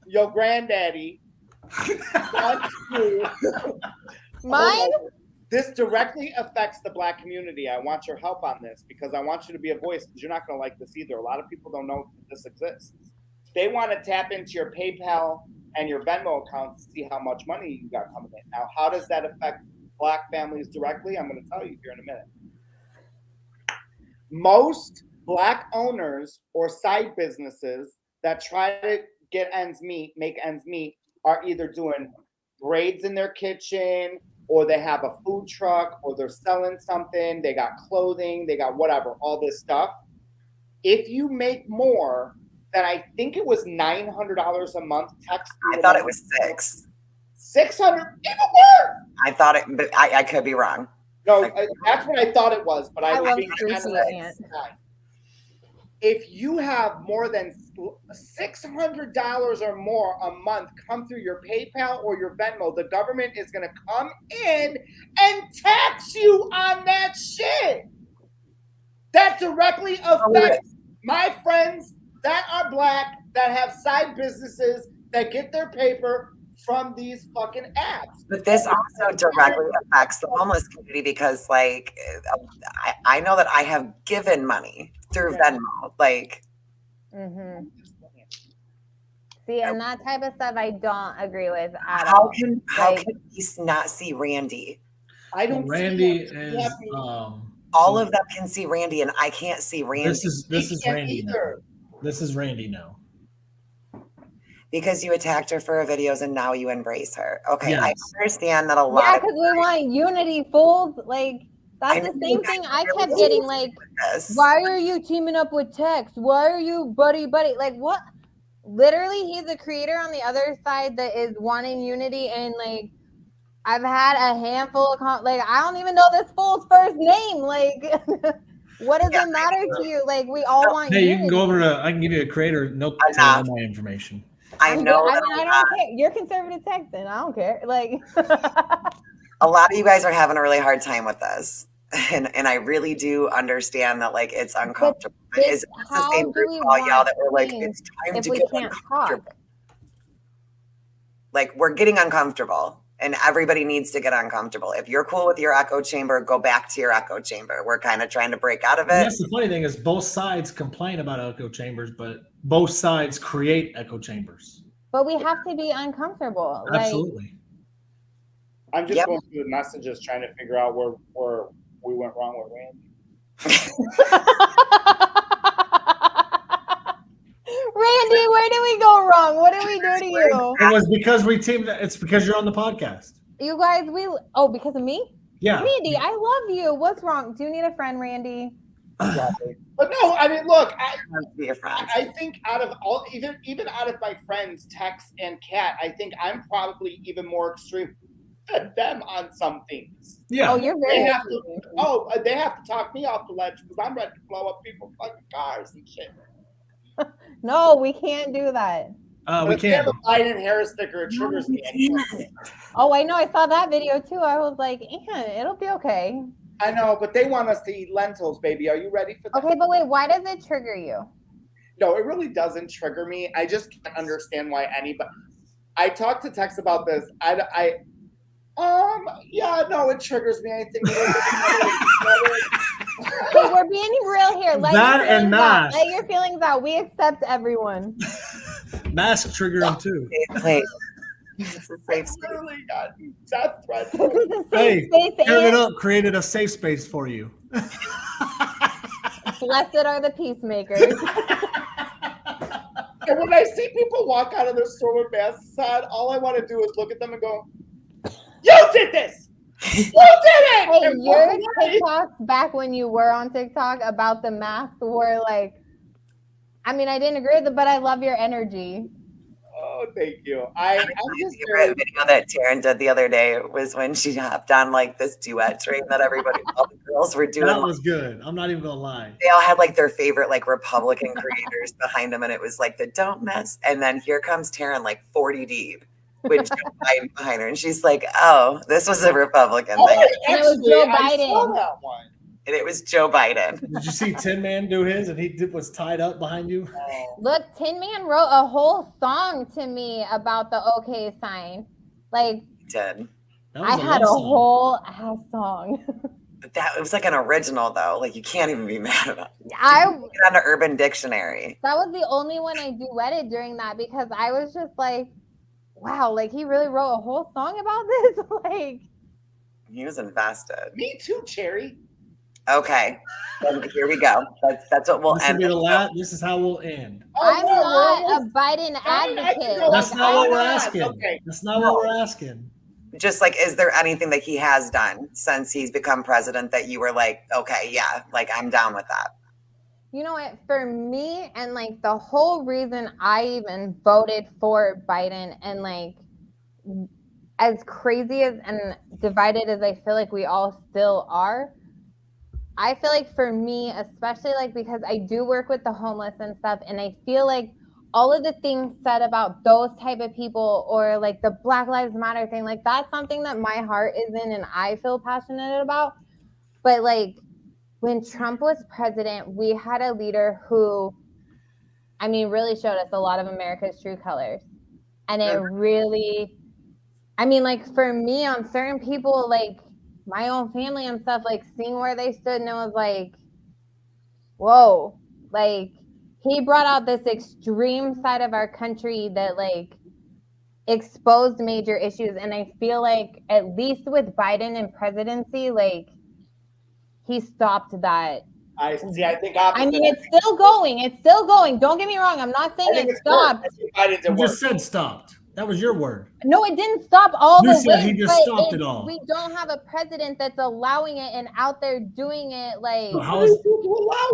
your granddaddy. Mine? This directly affects the black community. I want your help on this because I want you to be a voice because you're not going to like this either. A lot of people don't know this exists. They want to tap into your PayPal and your Venmo account to see how much money you got coming in. Now, how does that affect black families directly? I'm going to tell you here in a minute. Most black owners or side businesses that try to get ends meet, make ends meet, are either doing braids in their kitchen, or they have a food truck, or they're selling something, they got clothing, they got whatever, all this stuff. If you make more than, I think it was $900 a month, text me. I thought it was $600, even worse. I thought it, but I could be wrong. No, that's what I thought it was, but I was love being sushi, generous. If you have more than $600 or more a month come through your PayPal or your Venmo, the government is going to come in and tax you on that shit. That directly affects my friends that are Black, that have side businesses, that get their paper from these fucking apps. But this also directly affects the homeless community because, like, I know that I have given money through Venmo. Like, see, and that type of stuff I don't agree with at how all. can we not see Randy? I don't. Randy is all of them can see Randy, and I can't see Randy. This is Randy now. This is Randy now. Because you attacked her for her videos and now you embrace her. Okay, yes. I understand that a lot. Yeah, because we want unity, fools. Like, that's the same thing I kept getting. Like, why are you teaming up with Tex? Why are you buddy? Like, what? Literally, he's a creator on the other side that is wanting unity. And, like, I've had a handful of, like, I don't even know this fool's first name. Like, what does it matter to you? Like, we all want unity. You can go over to, I can give you a creator. Nope, tell all my information. I know. I mean, I don't care. You're conservative Texan. I don't care. Like, a lot of you guys are having a really hard time with this, and I really do understand that. Like, it's uncomfortable. It's the same group of all y'all that were like, it's time to get uncomfortable. Like, we're getting uncomfortable, and everybody needs to get uncomfortable. If you're cool with your echo chamber, go back to your echo chamber. We're kind of trying to break out of it. And that's the funny thing is both sides complain about echo chambers, but both sides create echo chambers. But we have to be uncomfortable. Absolutely. I'm just going through the messages trying to figure out where we went wrong with Randy. Randy, where did we go wrong? What did we do to you? It was because we teamed. It's because you're on the podcast. You guys, because of me? Yeah. Randy, I love you. What's wrong? Do you need a friend, Randy? But no, I mean, look, I think out of all, even out of my friends, Tex and Kat, I think I'm probably even more extreme than them on some things. Yeah. Oh, you're very. They have to talk me off the ledge because I'm ready to blow up people's fucking cars and shit. No, we can't do that. We can't. Have a Biden Harris sticker, it triggers me. Oh, I know. I saw that video too. I was like, it'll be okay. I know, but they want us to eat lentils, baby. Are you ready for that? Okay, but wait, why does it trigger you? No, it really doesn't trigger me. I just can't understand why anybody. I talked to Tex about this. It triggers me. I think. Hey, we're being real here. Let your feelings out. We accept everyone. Mask trigger them too. It's a safe space. Literally got death threats. Hey, Turn It Up created a safe space for you. Blessed are the peacemakers. And when I see people walk out of their store with masks on, all I want to do is look at them and go, "You did this! You did it!" Hey, your TikToks back when you were on TikTok about the masks were like, I mean, I didn't agree with it, but I love your energy. Oh, thank you. My favorite video that Taryn did the other day was when she hopped on like this duet train that all the girls were doing. That was good. I'm not even gonna lie. They all had like their favorite like Republican creators behind them, and it was like the "Don't Mess." And then here comes Taryn like 40 deep with Joe Biden behind her, and she's like, "Oh, this was a Republican thing." And it was Joe Biden. I saw that one. And it was Joe Biden. Did you see Tin Man do his and he was tied up behind you? Look, Tin Man wrote a whole song to me about the OK sign. Like, He did. I had a whole ass song. But it was like an original though. Like, you can't even be mad about it. I get on the Urban Dictionary. That was the only one I duetted during that because I was just like, wow, like he really wrote a whole song about this. Like, he was invested. Me too, Cherry. Okay, here we go. That's what we'll end. This is how we'll end. I'm not a Biden advocate. That's not what we're asking. Okay. That's not what we're asking. Just like, is there anything that he has done since he's become president that you were like, okay, yeah, like I'm down with that? You know what? For me, and like the whole reason I even voted for Biden and like as crazy as and divided as I feel like we all still are, I feel like for me, especially like because I do work with the homeless and stuff, and I feel like all of the things said about those type of people or like the Black Lives Matter thing, like that's something that my heart is in and I feel passionate about. But like when Trump was president, we had a leader who, I mean, really showed us a lot of America's true colors. And it really, I mean, like for me, on certain people, like my own family and stuff, like seeing where they stood, and it was like, whoa, like he brought out this extreme side of our country that like exposed major issues. And I feel like at least with Biden and presidency, like he stopped that. I think opposite. I mean, it's still going. It's still going. Don't get me wrong. I'm not saying it stopped. You just said stopped. That was your word. No, it didn't stop all You the said way. he just stopped it all. We don't have a president that's allowing it and out there doing it. Like, So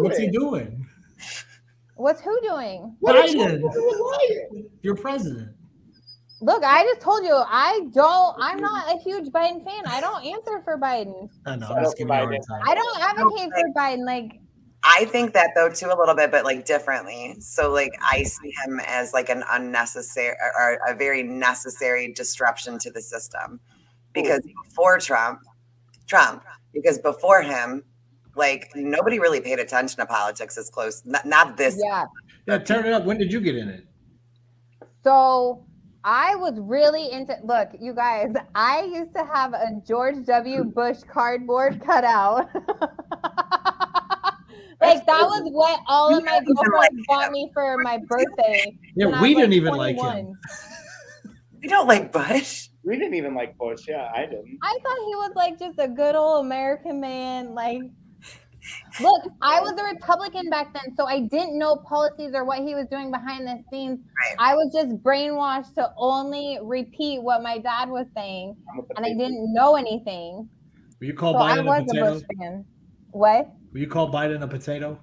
what's he doing? What's who doing? Biden. You're president. Look, I just told you, I'm not a huge Biden fan. I don't answer for Biden. I know. I'm just giving you a hard time. I don't advocate for Biden. Like, I think that though too a little bit, but like differently. So like I see him as like an unnecessary or a very necessary disruption to the system, because before Trump, because before him, like nobody really paid attention to politics as close. Not this. Yeah, turn it up. When did you get in it? So I was really into, look, you guys, I used to have a George W. Bush cardboard cutout. Like that was what all of my girlfriends bought me for my birthday. Yeah, we didn't even like him. We don't like Bush. We didn't even like Bush. Yeah, I didn't. I thought he was like just a good old American man. Like, look, I was a Republican back then, so I didn't know policies or what he was doing behind the scenes. Right. I was just brainwashed to only repeat what my dad was saying, and I didn't know anything. Will you call Biden a potato? I was a Bush fan. What? Will you call Biden a potato?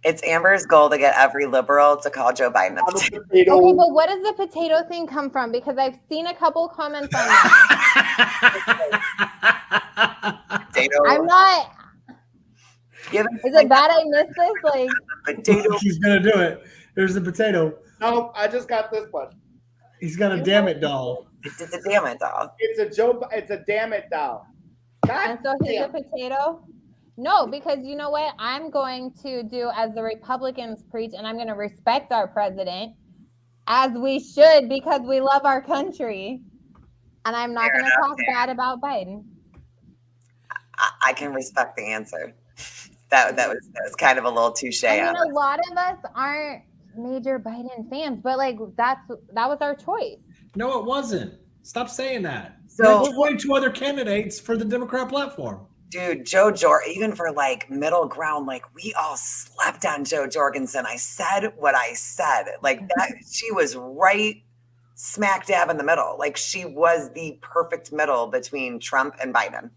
It's Amber's goal to get every liberal to call Joe Biden a potato. Okay, but what does the potato thing come from? Because I've seen a couple comments on that. Potato. I'm not. Is it bad I missed this? Like, potato. He's gonna do it. There's the potato. No, I just got this one. He's got a damn it doll. It's a damn it doll. It's a damn it doll. And so he's a potato? No, because you know what? I'm going to do as the Republicans preach, and I'm going to respect our president, as we should, because we love our country. And I'm not going to talk bad about Biden. I can respect the answer. That was kind of a little touche. I mean, a lot of us aren't major Biden fans, but like that was our choice. No, it wasn't. Stop saying that. So there's 22 other candidates for the Democrat platform. Dude, Joe Jorgensen, even for like middle ground, like we all slept on Joe Jorgensen. I said what I said. Like that, she was right smack dab in the middle. Like she was the perfect middle between Trump and Biden.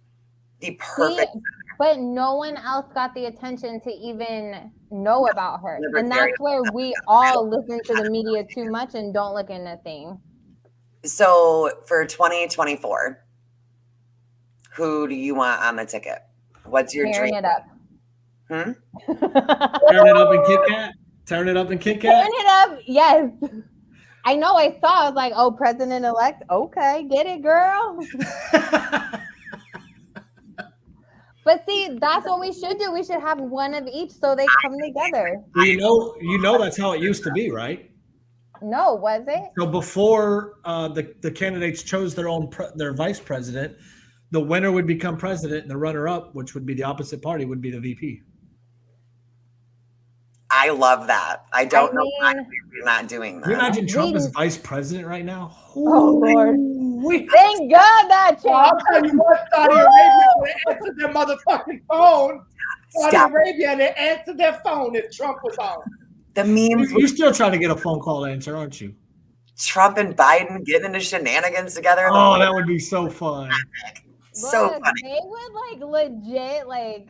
The perfect. But no one else got the attention to even know about her. And that's where we all listen to the media too much and don't look into things. So for 2024, who do you want on the ticket? What's your dream? Tearing it up. Tearing it up in Kit Kat? Tearing it up in Kit Kat? Tearing it up, yes. I know, I saw, I was like, oh, president-elect? Okay, get it, girl. But see, that's what we should do. We should have one of each so they come together. Well, you know that's how it used to be, right? No, was it? So before the candidates chose their vice president, the winner would become president, and the runner-up, which would be the opposite party, would be the VP. I love that. I don't know why we're not doing that. Can you imagine Trump as vice president right now? Oh, Lord. Thank God that changed. I'll tell you what, Saudi Arabia would answer their motherfucking phone. Saudi Arabia, they answer their phone if Trump was on. The memes. You're still trying to get a phone call to answer, aren't you? Trump and Biden getting into shenanigans together. Oh, that would be so fun. So funny. They would like legit like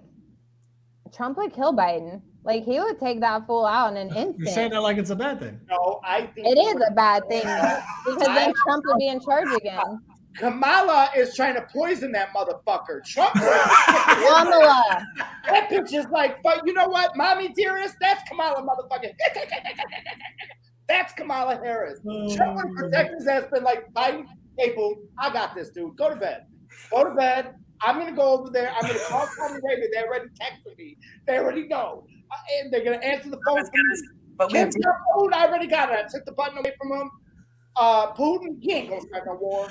Trump would kill Biden. Like he would take that fool out in an instant. You're saying that like it's a bad thing. No, I think it is a bad thing because then Trump would be in charge again. Kamala is trying to poison that motherfucker. Trump. Kamala. That bitch is like, but you know what, mommy dearest, that's Kamala motherfucker. That's Kamala Harris. Trump protectors has been like, Biden, hey boo, I got this, dude. Go to bed. Go to bed. I'm gonna go over there. I'm gonna call Saudi Arabia. They already texted me. They already know, and they're gonna answer the phone for me. But Kim Jong-un, I already got it. I took the button away from him. Putin, he ain't gonna start no war.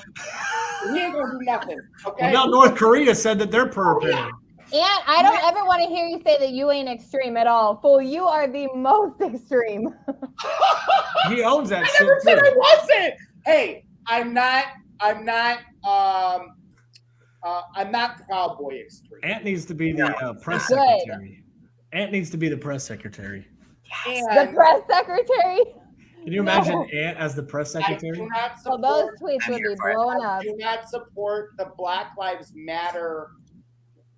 He ain't gonna do nothing. Okay. Well, now North Korea said that they're preparing. And I don't ever want to hear you say that you ain't extreme at all. Fool, you are the most extreme. He owns that I shit never said too. I wasn't. Hey, I'm not Proud Boy extreme. Ant needs to be the press Good. secretary. Ant needs to be the press secretary. The press secretary? Can you imagine Ant as the press I secretary? do not Well, support, those tweets would be blowing I up. do not support the Black Lives Matter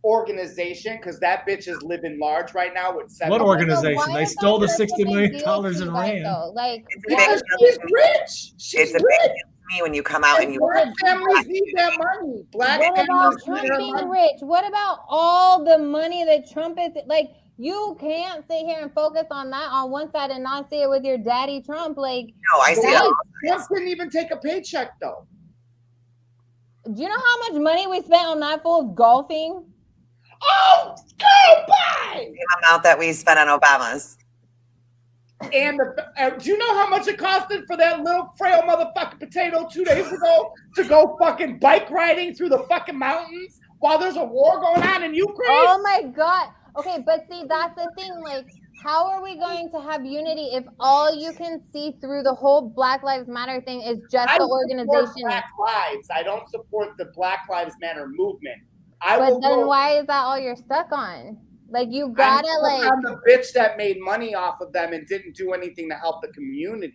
organization because that bitch is living large right now with 7. What So organization? why They is stole the that such a $60 big million deal to you and guys, ran. though? Like, It's a why big is deal. She's rich. She's It's a big rich. deal to me when you come out and And you Black families need that money. Black What about families need Trump her being money. rich? What about all the money that Trump is like? You can't sit here and focus on that on one side and not see it with your daddy Trump. Like, No, I see it. Trump didn't even take a paycheck though. do you know how much money we spent on that fool's golfing? Oh, go buy! The amount that we spent on Obama's. And do you know how much it costed for that little frail motherfucking potato 2 days ago to go fucking bike riding through the fucking mountains while there's a war going on in Ukraine? Oh my God. Okay, but see, that's the thing. Like, how are we going to have unity if all you can see through the whole Black Lives Matter thing is just I the support organization? Black Lives. I don't support the Black Lives Matter movement. But then why is that all you're stuck on? Like, you gotta I'm the bitch that made money off of them and didn't do anything to help the community.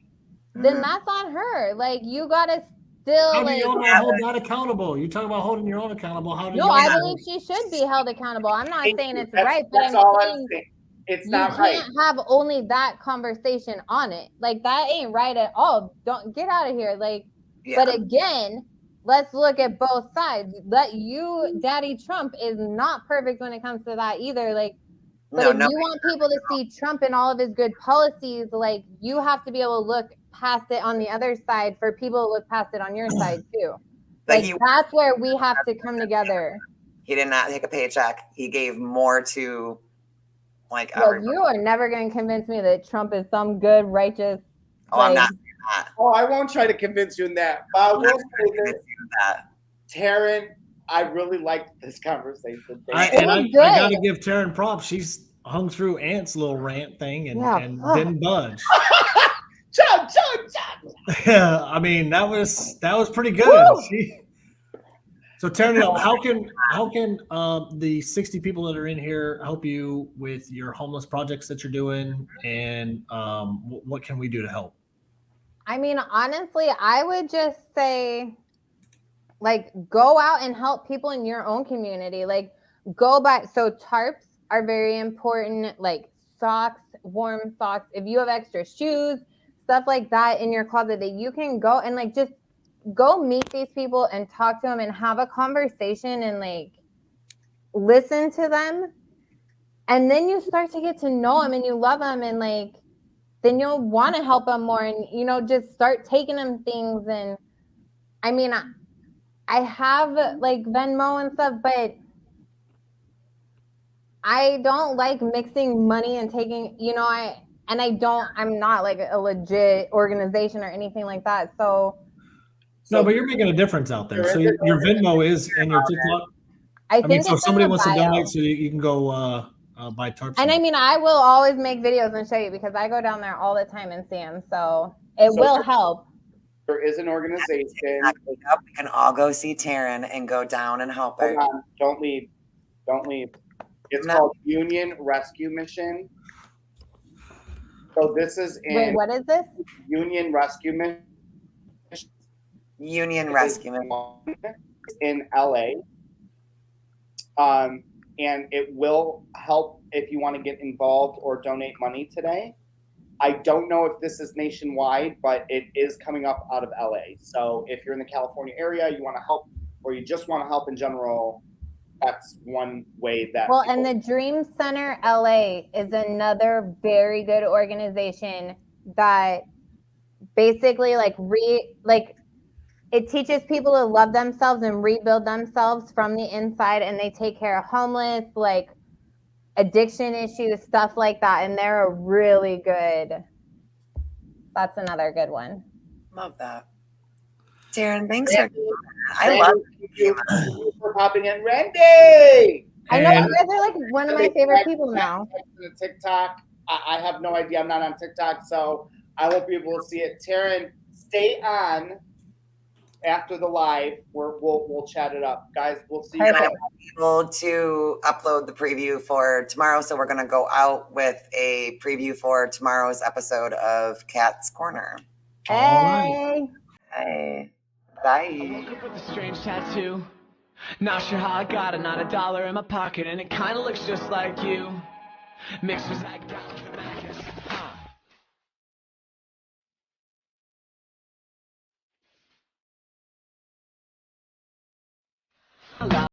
Then that's on her. Like, you gotta still How do like. you hold that accountable? You talk about holding your own accountable. How do you? No, I believe she should be held accountable. I'm not saying it's right, but That's I'm all saying I'm saying. It's you not right. can't have only that conversation on it. Like, that ain't right at all. Don't get out of here. Like, but again, let's look at both sides. Daddy Trump is not perfect when it comes to that either. Like, but if you want people to see Trump and all of his good policies, like, you have to be able to look past it on the other side for people to look past it on your side too. Like, that's where we have to come together. He did not take a paycheck. He gave more to like you are never going to convince me that Trump is some good, righteous. Oh, I'm not saying that. Oh, I won't try to convince you in that. But I will say that, Taryn, I really liked this conversation. I got to give Taryn props. She's hung through Ant's little rant thing and didn't budge. Chug. Yeah, I mean that was pretty good. So Taryn, how can the 60 people that are in here help you with your homeless projects that you're doing, and what can we do to help? I mean, honestly, I would just say, like, go out and help people in your own community. Like, go buy. So tarps are very important. Like socks, warm socks. If you have extra shoes, stuff like that in your closet that you can go and like just go meet these people and talk to them and have a conversation and like listen to them. And then you start to get to know them and you love them, and like then you'll want to help them more, and just start taking them things. And I mean, I have like Venmo and stuff, but I don't like mixing money and taking, I'm not like a legit organization or anything like that. So no, but you're making a difference out there. So your Venmo is and your TikTok. I mean, so if somebody wants to donate, so you can go buy tarps. And I mean, I will always make videos and show you because I go down there all the time and see them. So it will help. There is an organization. We can all go see Taryn and go down and help her. Hold on. Don't leave. It's called Union Rescue Mission. So this is in. Wait, what is this? Union Rescue Mission in LA. And it will help if you want to get involved or donate money today. I don't know if this is nationwide, but it is coming up out of LA. So if you're in the California area, you want to help, or you just want to help in general, that's one way that. Well, and the Dream Center LA is another very good organization that basically it teaches people to love themselves and rebuild themselves from the inside, and they take care of homeless, like addiction issues, stuff like that, and they're a really good. That's another good one. Love that. Darren, thanks Randy, for. I love you for popping in, Randy. I know you guys are like one of my favorite people now. TikTok. I have no idea. I'm not on TikTok, so I won't be able to see it. Taryn, stay on after the live. We'll chat it up, guys. We'll see you. I'm able to upload the preview for tomorrow, so we're going to go out with a preview for tomorrow's episode of Cat's Corner. Hey. Hey. Bye. I woke up with a strange tattoo. Not sure how I got it, not a dollar in my pocket, and it kinda looks just like you. Mixed with that gown with the Maccas.